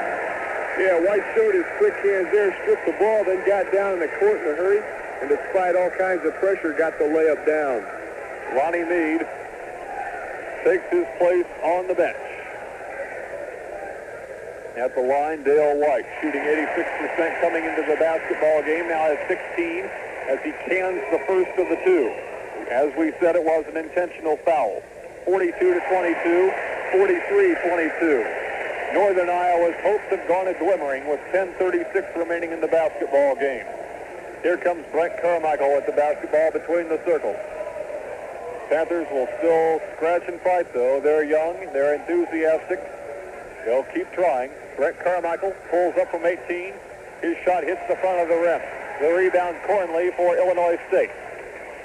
Yeah, White showed his quick hands there, stripped the ball, then got down in the court in a hurry, and despite all kinds of pressure, got the layup down. Lonnie Mead takes his place on the bench. At the line, Dale White shooting 86% coming into the basketball game, now has 16 as he cans the first of the two. As we said, it was an intentional foul. 42-22, 43-22. Northern Iowa's hopes have gone a-glimmering with 10:36 remaining in the basketball game. Here comes Brent Carmichael with the basketball between the circles. Panthers will still scratch and fight, though. They're young. They're enthusiastic. They'll keep trying. Brent Carmichael pulls up from 18. His shot hits the front of the rim. The rebound, Cornley for Illinois State.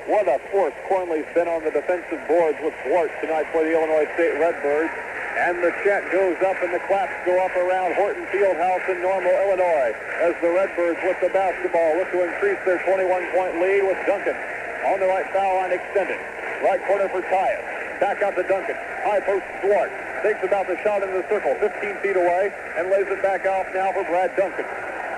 What a force Cornley's been on the defensive boards with Blart tonight for the Illinois State Redbirds. And the chat goes up and the claps go up around Horton Fieldhouse in Normal, Illinois, as the Redbirds with the basketball look to increase their 21-point lead with Duncan on the right foul line extended. Right corner for Tyus. Back out to Duncan. High post Swart. Thinks about the shot in the circle, 15 feet away, and lays it back off now for Brad Duncan.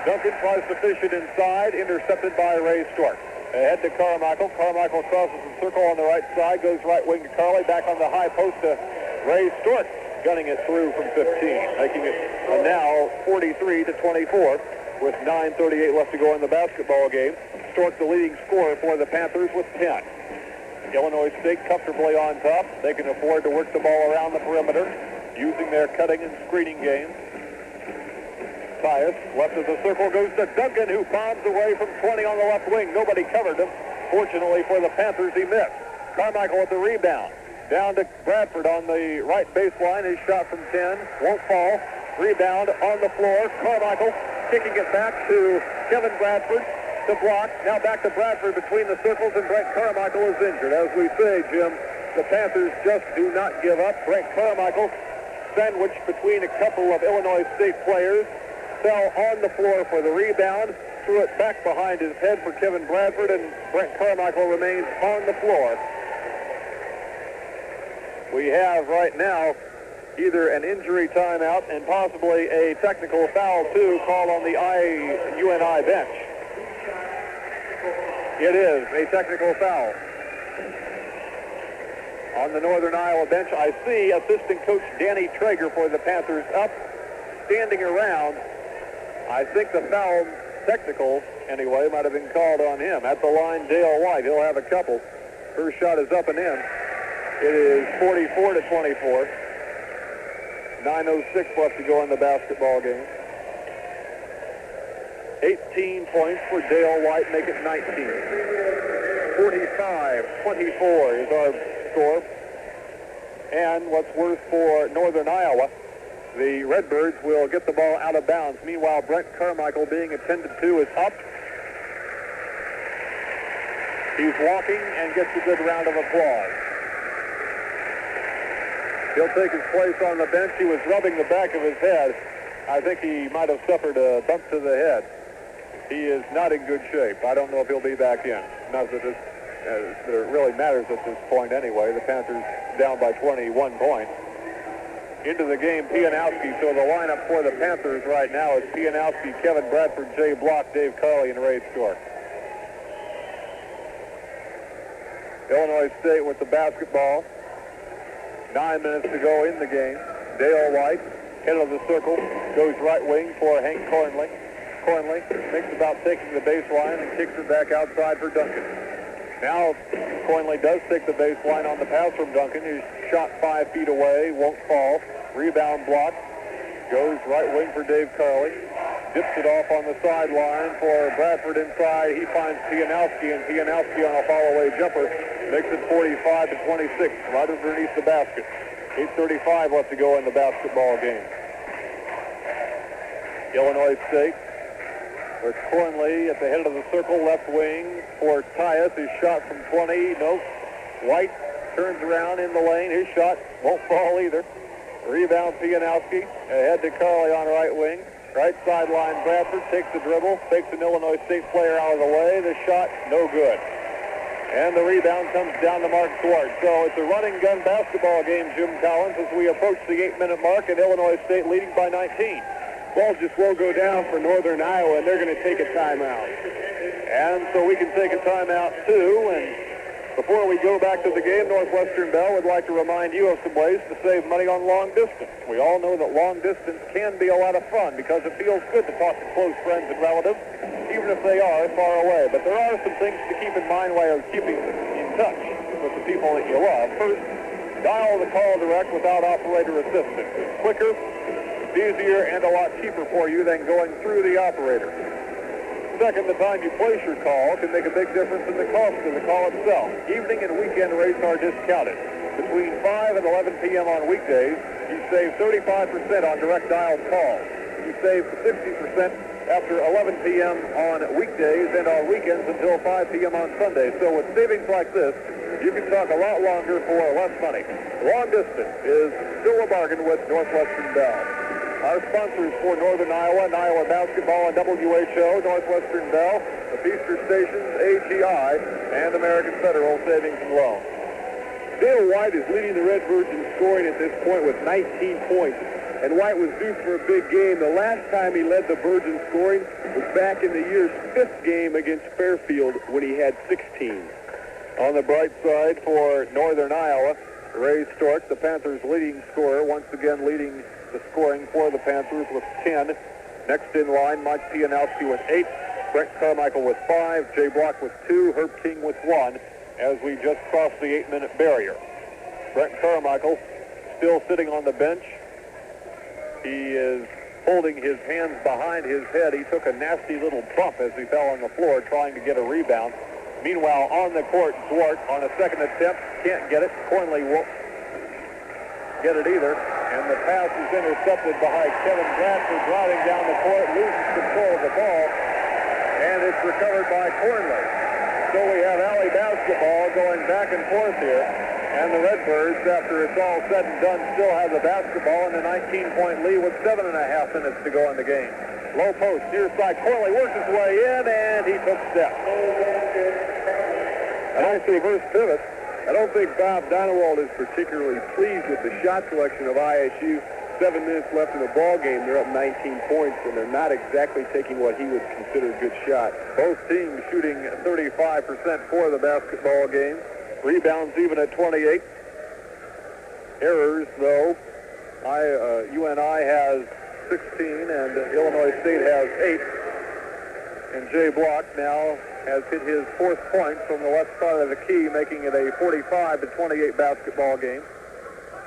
Duncan tries to fish it inside, intercepted by Ray Stork. Ahead to Carmichael. Carmichael crosses the circle on the right side, goes right wing to Carley, back on the high post to Ray Stork, gunning it through from 15, making it now 43-24 with 9:38 left to go in the basketball game. Stork the leading scorer for the Panthers with 10. Illinois State comfortably on top. They can afford to work the ball around the perimeter using their cutting and screening game. Tyus, left of the circle, goes to Duncan, who bombs away from 20 on the left wing. Nobody covered him. Fortunately for the Panthers, he missed. Carmichael with the rebound. Down to Bradford on the right baseline. His shot from 10 won't fall. Rebound on the floor. Carmichael kicking it back to Kevin Bradford to block. Now back to Bradford between the circles, and Brent Carmichael is injured. As we say, Jim, the Panthers just do not give up. Brent Carmichael, sandwiched between a couple of Illinois State players, fell on the floor for the rebound, threw it back behind his head for Kevin Bradford, and Brent Carmichael remains on the floor. We have right now either an injury timeout and possibly a technical foul, too, called on the UNI bench. It is a technical foul. On the Northern Iowa bench, I see assistant coach Danny Traeger for the Panthers up, standing around. I think the foul, technical anyway, might have been called on him. At the line, Dale White. He'll have a couple. First shot is up and in. It is 44-24. 9:06 left to go in the basketball game. 18 points for Dale White, make it 19. 45-24 is our score. And what's worse for Northern Iowa, the Redbirds will get the ball out of bounds. Meanwhile, Brent Carmichael, being attended to, is up. He's walking and gets a good round of applause. He'll take his place on the bench. He was rubbing the back of his head. I think he might have suffered a bump to the head. He is not in good shape. I don't know if he'll be back in. Not that it really matters at this point anyway. The Panthers down by 21 points. Into the game, Pianowski. So the lineup for the Panthers right now is Pianowski, Kevin Bradford, Jay Block, Dave Carley, and Ray Stork. Illinois State with the basketball. 9 minutes to go in the game. Dale White, head of the circle, goes right wing for Hank Cornley. Cornley thinks about taking the baseline and kicks it back outside for Duncan. Now Cornley does take the baseline on the pass from Duncan, who's shot 5 feet away, won't fall. Rebound block. Goes right wing for Dave Carley. Dips it off on the sideline for Bradford inside. He finds Pianowski, and Pianowski on a follow-away jumper makes it 45-26, right underneath the basket. 8:35 left to go in the basketball game. Illinois State with Cornley at the head of the circle, left wing for Tyus. His shot from 20, no. White turns around in the lane. His shot won't fall either. Rebound Pianowski, ahead to Carley on right wing. Right sideline, Bradford takes the dribble, takes an Illinois State player out of the way. The shot, no good. And the rebound comes down to Mark Swart. So it's a running gun basketball game, Jim Collins, as we approach the 8-minute mark, and Illinois State leading by 19. Ball just won't go down for Northern Iowa, and they're going to take a timeout. And so we can take a timeout, too. And before we go back to the game, Northwestern Bell would like to remind you of some ways to save money on long distance. We all know that long distance can be a lot of fun because it feels good to talk to close friends and relatives, even if they are far away. But there are some things to keep in mind while you're keeping in touch with the people that you love. First, dial the call direct without operator assistance. It's quicker, it's easier, and a lot cheaper for you than going through the operator. Second, the time you place your call can make a big difference in the cost of the call itself. Evening and weekend rates are discounted. Between 5 and 11 p.m. on weekdays, you save 35% on direct dialed calls. You save 60% after 11 p.m. on weekdays and on weekends until 5 p.m. on Sundays. So with savings like this, you can talk a lot longer for less money. Long distance is still a bargain with Northwestern Bell. Our sponsors for Northern Iowa and Iowa basketball and WHO, Northwestern Bell, the Feaster Stations, AGI, and American Federal Savings and Loans. Dale White is leading the Redbirds in scoring at this point with 19 points. And White was due for a big game. The last time he led the Birds in scoring was back in the year's 5th game against Fairfield when he had 16. On the bright side for Northern Iowa, Ray Stork, the Panthers' leading scorer, once again leading the scoring for the Panthers with 10. Next in line, Mike Pianowski with 8, Brent Carmichael with 5, Jay Block with 2, Herb King with 1, as we just crossed the 8-minute barrier. Brent Carmichael still sitting on the bench. He is holding his hands behind his head. He took a nasty little bump as he fell on the floor trying to get a rebound. Meanwhile, on the court, Zwart on a second attempt, can't get it. Cornley won't get it either. And the pass is intercepted by Kevin Bradford driving down the court, loses control of the ball, and it's recovered by Cornley. So we have alley basketball going back and forth here. And the Redbirds, after it's all said and done, still have the basketball in a 19-point lead with 7.5 minutes to go in the game. Low post, near side. Cornley works his way in, and he took steps. I see first pivot. I don't think Bob Donewald is particularly pleased with the shot selection of ISU. 7 minutes left in the ball game. They're up 19 points, and they're not exactly taking what he would consider a good shot. Both teams shooting 35% for the basketball game. Rebounds even at 28. Errors, though. UNI has 16, and Illinois State has 8. And Jay Block now has hit his 4th point from the left side of the key, making it a 45-28 basketball game.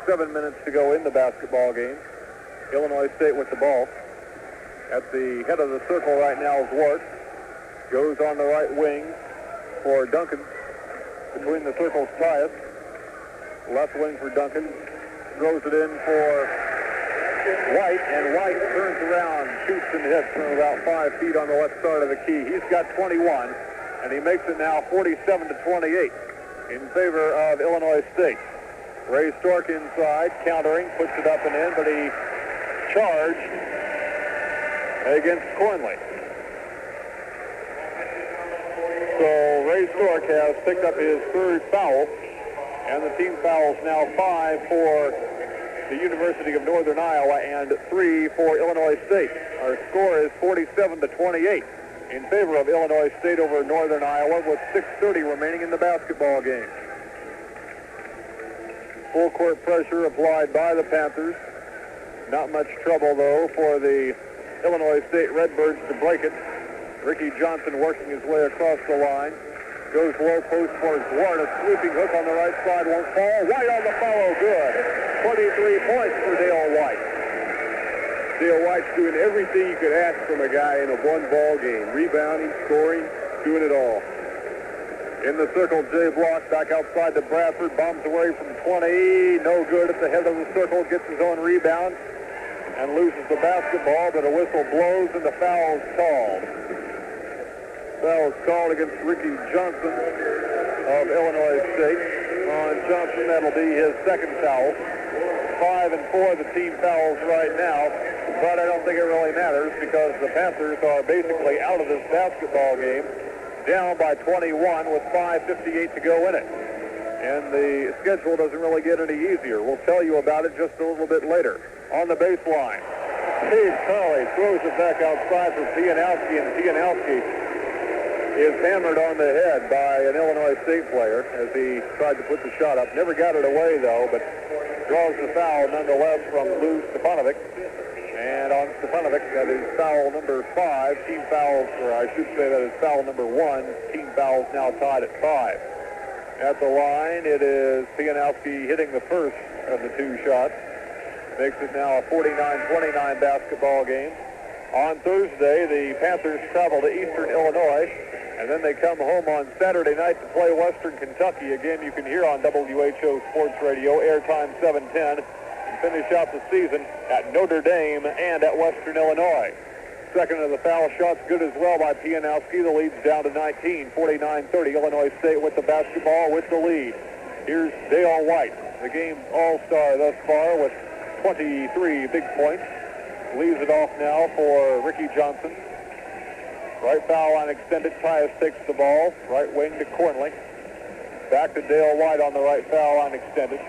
7 minutes to go in the basketball game. Illinois State with the ball. At the head of the circle right now is Wart. Goes on the right wing for Duncan. Between the circles, Tyus. Left wing for Duncan. Throws it in for White, and White turns around, shoots and hits from about 5 feet on the left side of the key. He's got 21, and he makes it now 47-28 in favor of Illinois State. Ray Stork inside, countering, puts it up and in, but he charged against Cornley. So Ray Stork has picked up his 3rd foul, and the team fouls now 5 for the University of Northern Iowa and 3 for Illinois State. Our score is 47-28 in favor of Illinois State over Northern Iowa with 6:30 remaining in the basketball game. Full court pressure applied by the Panthers. Not much trouble, though, for the Illinois State Redbirds to break it. Ricky Johnson working his way across the line. Goes low post for Zwart. A sweeping hook on the right side won't fall. White on the follow. Good. 23 points for Dale White. Dale White's doing everything you could ask from a guy in a one-ball game. Rebounding, scoring, doing it all. In the circle, Jay Block back outside to Bradford. Bombs away from 20. No good at the head of the circle. Gets his own rebound and loses the basketball, but a whistle blows and the foul is called. Foul is called against Ricky Johnson of Illinois State. On Johnson, that'll be his second foul. 5 and 4 the team fouls right now, but I don't think it really matters because the Panthers are basically out of this basketball game, down by 21 with 5:58 to go in it. And the schedule doesn't really get any easier. We'll tell you about it just a little bit later. On the baseline, Steve Carley throws it back outside for Pianowski, and Pianowski is hammered on the head by an Illinois State player as he tried to put the shot up. Never got it away, though, but draws the foul nonetheless from Lou Stefanovic. And on Stefanovic, that is foul number 5. Team fouls, or I should say that is foul number 1. Team fouls now tied at 5. At the line, it is Pianowski hitting the first of the 2 shots. Makes it now a 49-29 basketball game. On Thursday, the Panthers travel to Eastern Illinois, and then they come home on Saturday night to play Western Kentucky. Again, you can hear on WHO Sports Radio, airtime 710, and finish out the season at Notre Dame and at Western Illinois. Second of the foul shots good as well by Pianowski. The lead's down to 19, 49-30. Illinois State with the basketball with the lead. Here's Dale White, the game's all-star thus far with 23 big points. Leaves it off now for Ricky Johnson. Right foul line extended. Tyus takes the ball. Right wing to Cornley. Back to Dale White on the right foul line extended.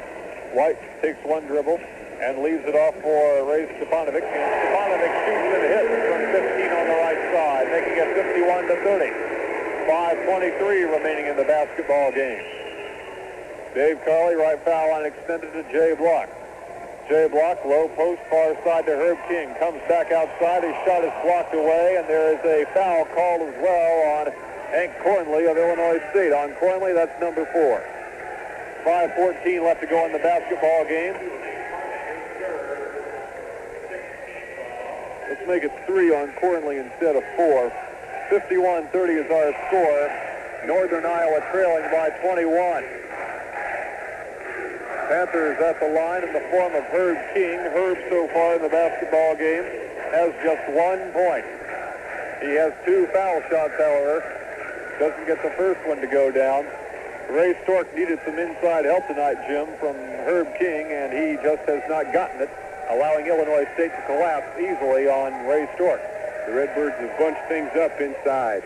White takes one dribble and leaves it off for Ray Stefanovic. And Stefanovic shoots and hits from 15 on the right side, making it 51-30. 5:23 remaining in the basketball game. Dave Carley, right foul line extended to Jay Block. Jay Block, low post, far side to Herb King. Comes back outside. His shot is blocked away, and there is a foul called as well on Hank Cornley of Illinois State. On Cornley, that's number 4. 5:14 left to go in the basketball game. Let's make it 3 on Cornley instead of 4. 51-30 is our score. Northern Iowa trailing by 21. Panthers at the line in the form of Herb King. Herb so far in the basketball game has just 1 point. He has 2 foul shots, however. Doesn't get the first one to go down. Ray Stork needed some inside help tonight, Jim, from Herb King, and he just has not gotten it, allowing Illinois State to collapse easily on Ray Stork. The Redbirds have bunched things up inside.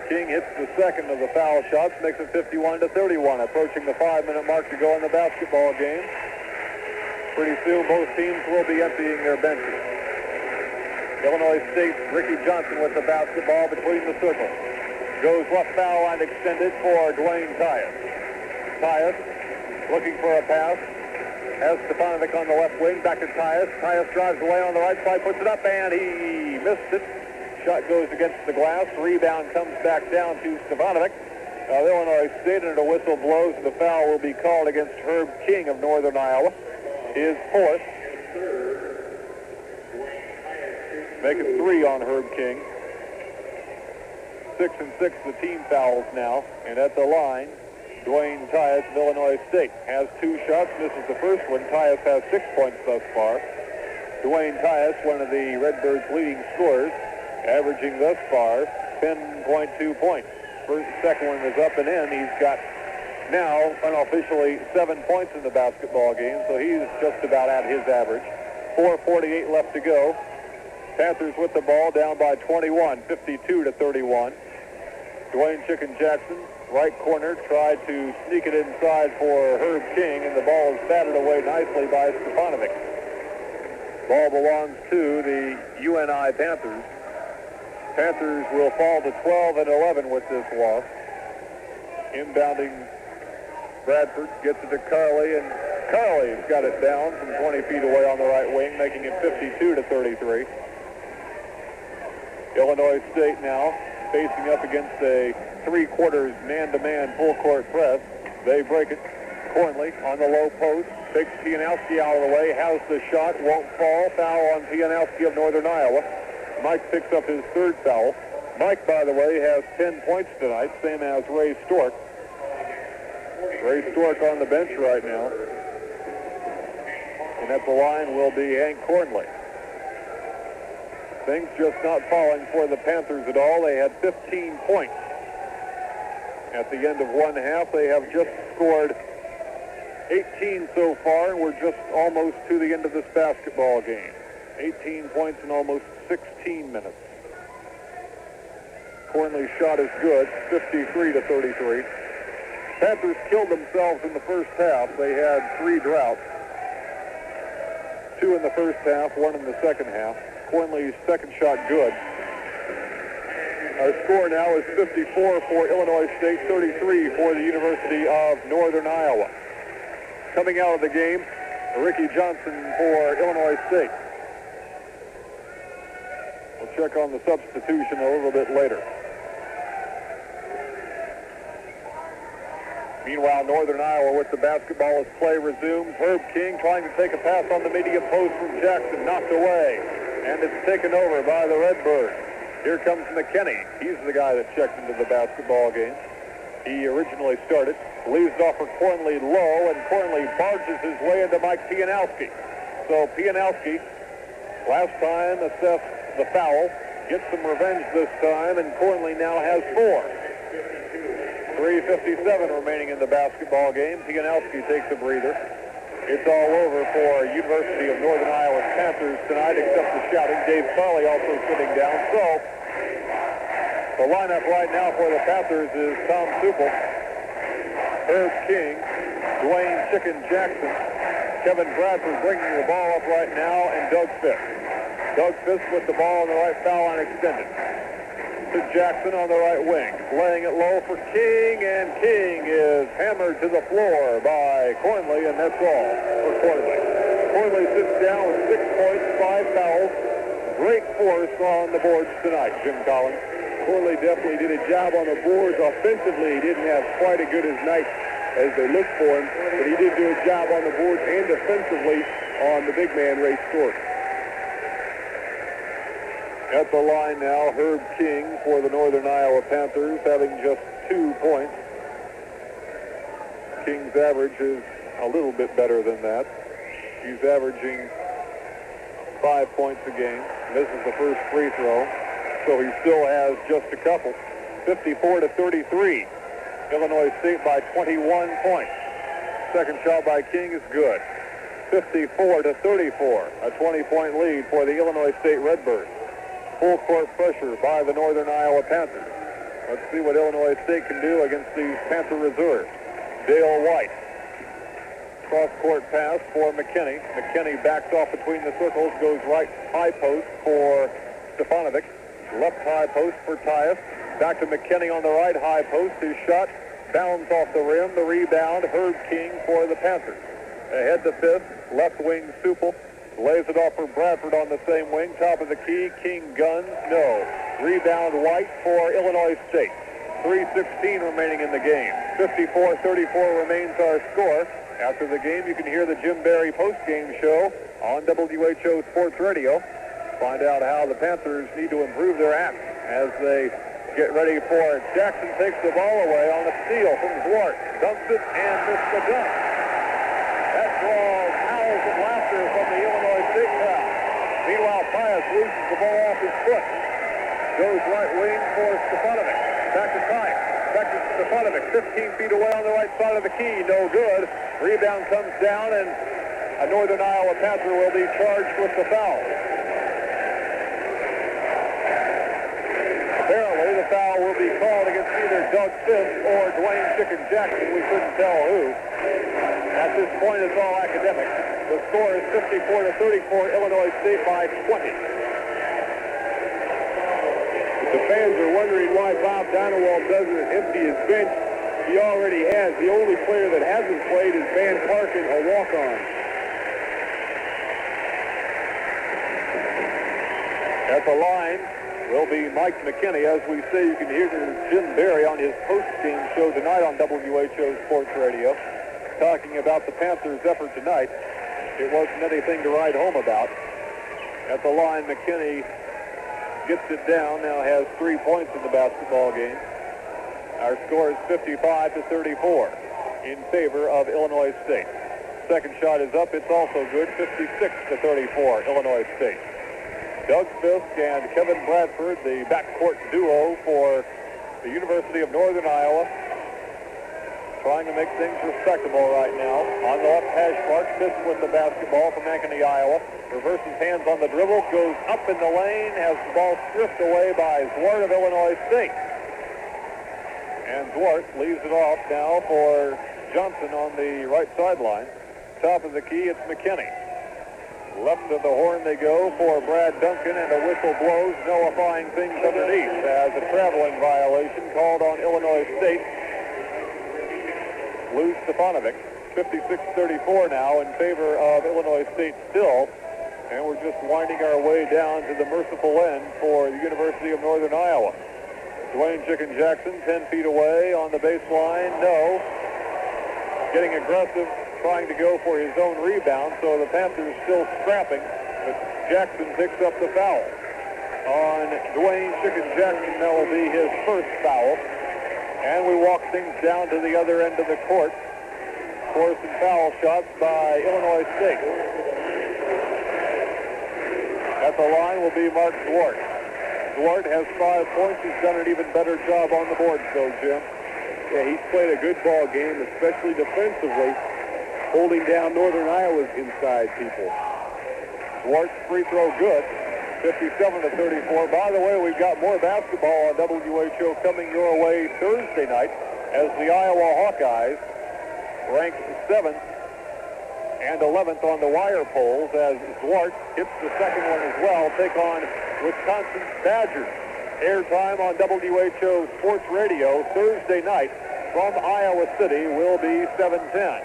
King hits the second of the foul shots, makes it 51-31, approaching the 5-minute mark to go in the basketball game. Pretty soon, both teams will be emptying their benches. Illinois State, Ricky Johnson with the basketball between the circles. Goes left foul line extended for Dwayne Tyus. Tyus looking for a pass. Has Stefanovic on the left wing, back to Tyus. Tyus drives away on the right side, puts it up, and he missed it. Shot goes against the glass. Rebound comes back down to Stefanovic of Illinois State, and a whistle blows. The foul will be called against Herb King of Northern Iowa. His 4th. Make it 3 on Herb King. 6 and 6 the team fouls now. And at the line, Dwayne Tyus of Illinois State has 2 shots, misses the first one. Tyus has 6 points thus far. Dwayne Tyus, one of the Redbirds' leading scorers, averaging thus far 10.2 points. Second one is up and in. He's got now unofficially 7 points in the basketball game, so he's just about at his average. 4:48 left to go. Panthers with the ball down by 21, 52-31. Dwayne Chicken Jackson, right corner, tried to sneak it inside for Herb King, and the ball is batted away nicely by Stefanovic. Ball belongs to the UNI Panthers. Panthers will fall to 12-11 with this loss. Inbounding Bradford gets it to Carley, and Carley's got it down from 20 feet away on the right wing, making it 52-33. Illinois State now facing up against a 3/4 man-to-man full-court press. They break it. Cornley on the low post, takes Pianowski out of the way, has the shot, won't fall. Foul on Pianowski of Northern Iowa. Mike picks up his third foul. Mike, by the way, has 10 points tonight, same as Ray Stork. Ray Stork on the bench right now. And at the line will be Hank Cornley. Things just not falling for the Panthers at all. They had 15 points. At the end of one half, they have just scored 18 so far, and we're just almost to the end of this basketball game. 18 points in almost 16 minutes. Cornley's shot is good, 53-33. Panthers killed themselves in the first half. They had 3 droughts. 2 in the first half, 1 in the second half. Cornley's second shot good. Our score now is 54 for Illinois State, 33 for the University of Northern Iowa. Coming out of the game, Ricky Johnson for Illinois State. We'll check on the substitution a little bit later. Meanwhile, Northern Iowa with the basketball as play resumes. Herb King trying to take a pass on the medium post from Jackson, knocked away. And it's taken over by the Redbirds. Here comes McKinney. He's the guy that checked into the basketball game. He originally started. Leaves it off for Cornley low, and Cornley barges his way into Mike Pianowski. So Pianowski, last time assessed the foul, gets some revenge this time, and Cornley now has 4. 3:57 remaining in the basketball game. Pianowski takes a breather. It's all over for University of Northern Iowa's Panthers tonight, except the shouting. Dave Farley also sitting down. So the lineup right now for the Panthers is Tom Supple, Herb King, Dwayne Chicken Jackson, Kevin Bradford bringing the ball up right now, and Doug Fisk. Doug Fisk with the ball on the right foul line extended to Jackson on the right wing, laying it low for King, and King is hammered to the floor by Cornley, and that's all for Cornley. Cornley sits down with 6 points, 5 fouls. Great force on the boards tonight, Jim Collins. Cornley definitely did a job on the boards. Offensively, he didn't have quite as good as night as they looked for him, but he did do a job on the boards and defensively on the big man, Ray Stork. At the line now, Herb King for the Northern Iowa Panthers, having just 2 points. King's average is a little bit better than that. He's averaging 5 points a game. Misses the first free throw, so he still has just a couple. 54-33. Illinois State by 21 points. Second shot by King is good. 54-34. A 20-point lead for the Illinois State Redbirds. Full court pressure by the Northern Iowa Panthers. Let's see what Illinois State can do against these Panther reserves. Dale White. Cross-court pass for McKinney. McKinney backs off between the circles, goes right high post for Stefanovic. Left high post for Tyus. Back to McKinney on the right high post. His shot bounds off the rim. The rebound, Herb King for the Panthers. Ahead to fifth. Left wing, Supple. Lays it off for Bradford on the same wing. Top of the key. King guns. No. Rebound White for Illinois State. 3:16 remaining in the game. 54-34 remains our score. After the game, you can hear the Jim Barry post-game show on WHO Sports Radio. Find out how the Panthers need to improve their act as they get ready for it. Jackson takes the ball away on a steal from Zwart. Dumps it and missed the dunk. That draws howls of laughter from the Illinois State crowd. Meanwhile, Tyus loses the ball off his foot. Goes right wing for Stefanovic. Back to Tyus. Back to Stefanovic. 15 feet away on the right side of the key. No good. Rebound comes down, and a Northern Iowa Panther will be charged with the foul. Apparently, the foul will be called against either Doug Fisk or Dwayne Chicken Jackson. We couldn't tell who. At this point, it's all academic. The score is 54-34, Illinois State by 20. The fans are wondering why Bob Donewald doesn't empty his bench. He already has. The only player that hasn't played is Van Parkin, a walk-on. At the line will be Mike McKinney. As we say, you can hear Jim Barry on his post-game show tonight on WHO Sports Radio. talking about the Panthers' effort tonight. It wasn't anything to write home about. At the line, McKinney gets it down, now has 3 points in the basketball game. Our score is 55-34 in favor of Illinois State. Second shot is up. It's also good, 56-34, Illinois State. Doug Fisk and Kevin Bradford, the backcourt duo for the University of Northern Iowa, trying to make things respectable right now. On the left hash mark, Fisk with the basketball from Ankeny, Iowa. Reverses hands on the dribble, goes up in the lane, has the ball stripped away by Zwart of Illinois State. And Zwart leaves it off now for Johnson on the right sideline. Top of the key, it's McKinney. Left of the horn they go for Brad Duncan, and a whistle blows, nullifying things underneath as a traveling violation called on Illinois State. Lou Stefanovic, 56-34 now in favor of Illinois State still. And we're just winding our way down to the merciful end for the University of Northern Iowa. Dwayne Chicken Jackson, 10 feet away on the baseline. No. Getting aggressive, trying to go for his own rebound, so the Panthers still scrapping, but Jackson picks up the foul. On Dwayne Chicken Jackson, that will be his first foul. And we walk things down to the other end of the court for some foul shots by Illinois State. At the line will be Mark Zwart. Zwart has 5 points. He's done an even better job on the boards, though, Jim. Yeah, he's played a good ball game, especially defensively, holding down Northern Iowa's inside people. Zwart's free throw good, 57-34. By the way, we've got more basketball on WHO coming your way Thursday night as the Iowa Hawkeyes rank 7th and 11th on the wire polls as Zwart hits the second one as well, take on Wisconsin's Badgers. Airtime on WHO Sports Radio Thursday night from Iowa City will be 7:10.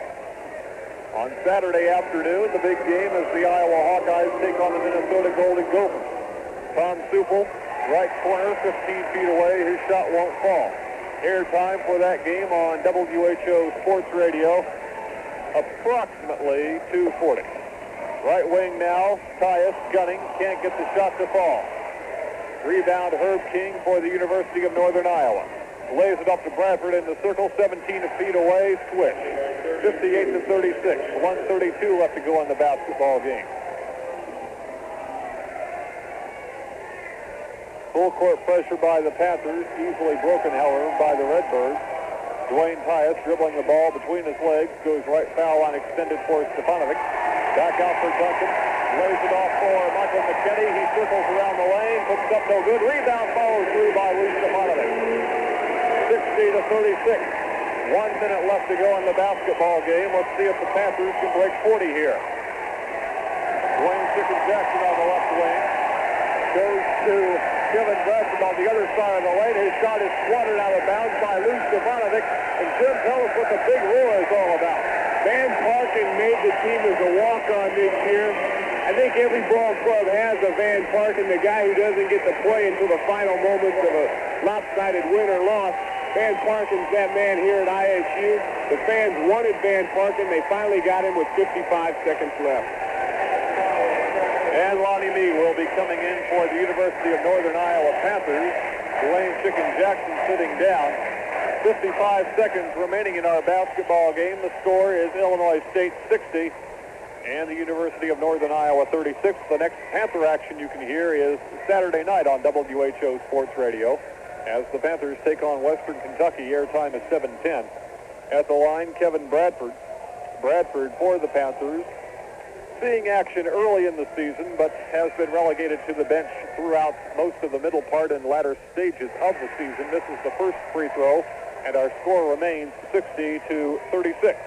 On Saturday afternoon, the big game as the Iowa Hawkeyes take on the Minnesota Golden Gophers. Tom Supel, right corner, 15 feet away. His shot won't fall. Airtime for that game on WHO Sports Radio, approximately 2:40. Right wing now, Tyus gunning, can't get the shot to fall. Rebound Herb King for the University of Northern Iowa. Lays it up to Bradford in the circle, 17 feet away, switch. 58-36, 1:32 left to go on the basketball game. Full court pressure by the Panthers, easily broken, however, by the Redbirds. Dwayne Tyus dribbling the ball between his legs, goes right foul line extended for Stefanovic. Back out for Duncan, lays it off for Michael McKinney. He circles around the lane, puts up no good. Rebound follows through by Lou Stefanovic. 60-36. 1 minute left to go in the basketball game. Let's see if the Panthers can break 40 here. Dwayne Chicken Jackson on the left wing. Goes to Kevin Bradford on the other side of the lane. His shot is swatted out of bounds by Lou Stefanovic. And Jim, tell us what the big roar is all about. Van Parken made the team as a walk-on this year. I think every ball club has a Van Parken, the guy who doesn't get to play until the final moments of a lopsided win or loss. Van Parken's that man here at ISU. The fans wanted Van Parken. They finally got him with 55 seconds left. And Lonnie Mead will be coming in for the University of Northern Iowa Panthers. Dwayne Chicken Jackson sitting down. 55 seconds remaining in our basketball game. The score is Illinois State 60 and the University of Northern Iowa 36. The next Panther action you can hear is Saturday night on WHO Sports Radio as the Panthers take on Western Kentucky. Airtime is 7:10. At the line, Kevin Bradford. Bradford for the Panthers. Seeing action early in the season, but has been relegated to the bench throughout most of the middle part and latter stages of the season. This is the first free throw, and our score remains 60-36.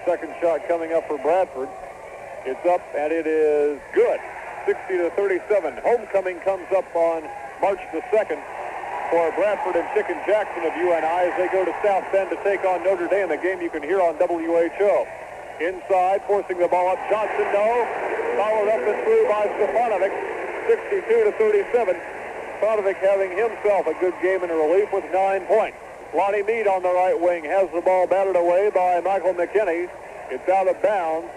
Second shot coming up for Bradford. It's up, and it is good. 60-37. Homecoming comes up on March the 2nd for Bradford and Chicken Jackson of UNI as they go to South Bend to take on Notre Dame, a game you can hear on WHO. Inside, forcing the ball up. Johnson, no. Followed up and through by Stefanovic. 62-37. Stefanovic having himself a good game in relief with 9 points. Lonnie Mead on the right wing has the ball batted away by Michael McKinney. It's out of bounds,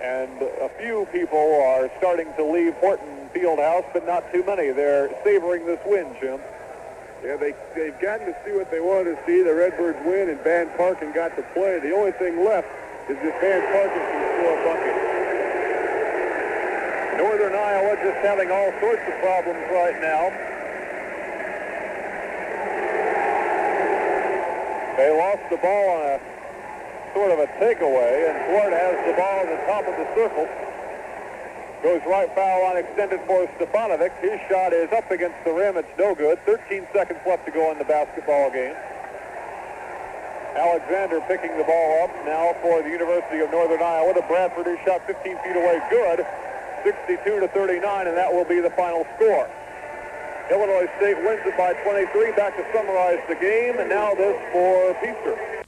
and a few people are starting to leave Horton Fieldhouse, but not too many. They're savoring this win, Jim. Yeah, they've gotten to see what they wanted to see. The Redbirds win, and Van Parken got to play. The only thing left is if Van Parken can score a bucket. Northern Iowa just having all sorts of problems right now. They lost the ball on a sort of a takeaway, and Ford has the ball at the top of the circle. Goes right foul line extended for Stefanovic. His shot is up against the rim. It's no good. 13 seconds left to go in the basketball game. Alexander picking the ball up now for the University of Northern Iowa. The Bradford is shot 15 feet away. Good. 62-39, and that will be the final score. Illinois State wins it by 23. Back to summarize the game, and now this for Peaster.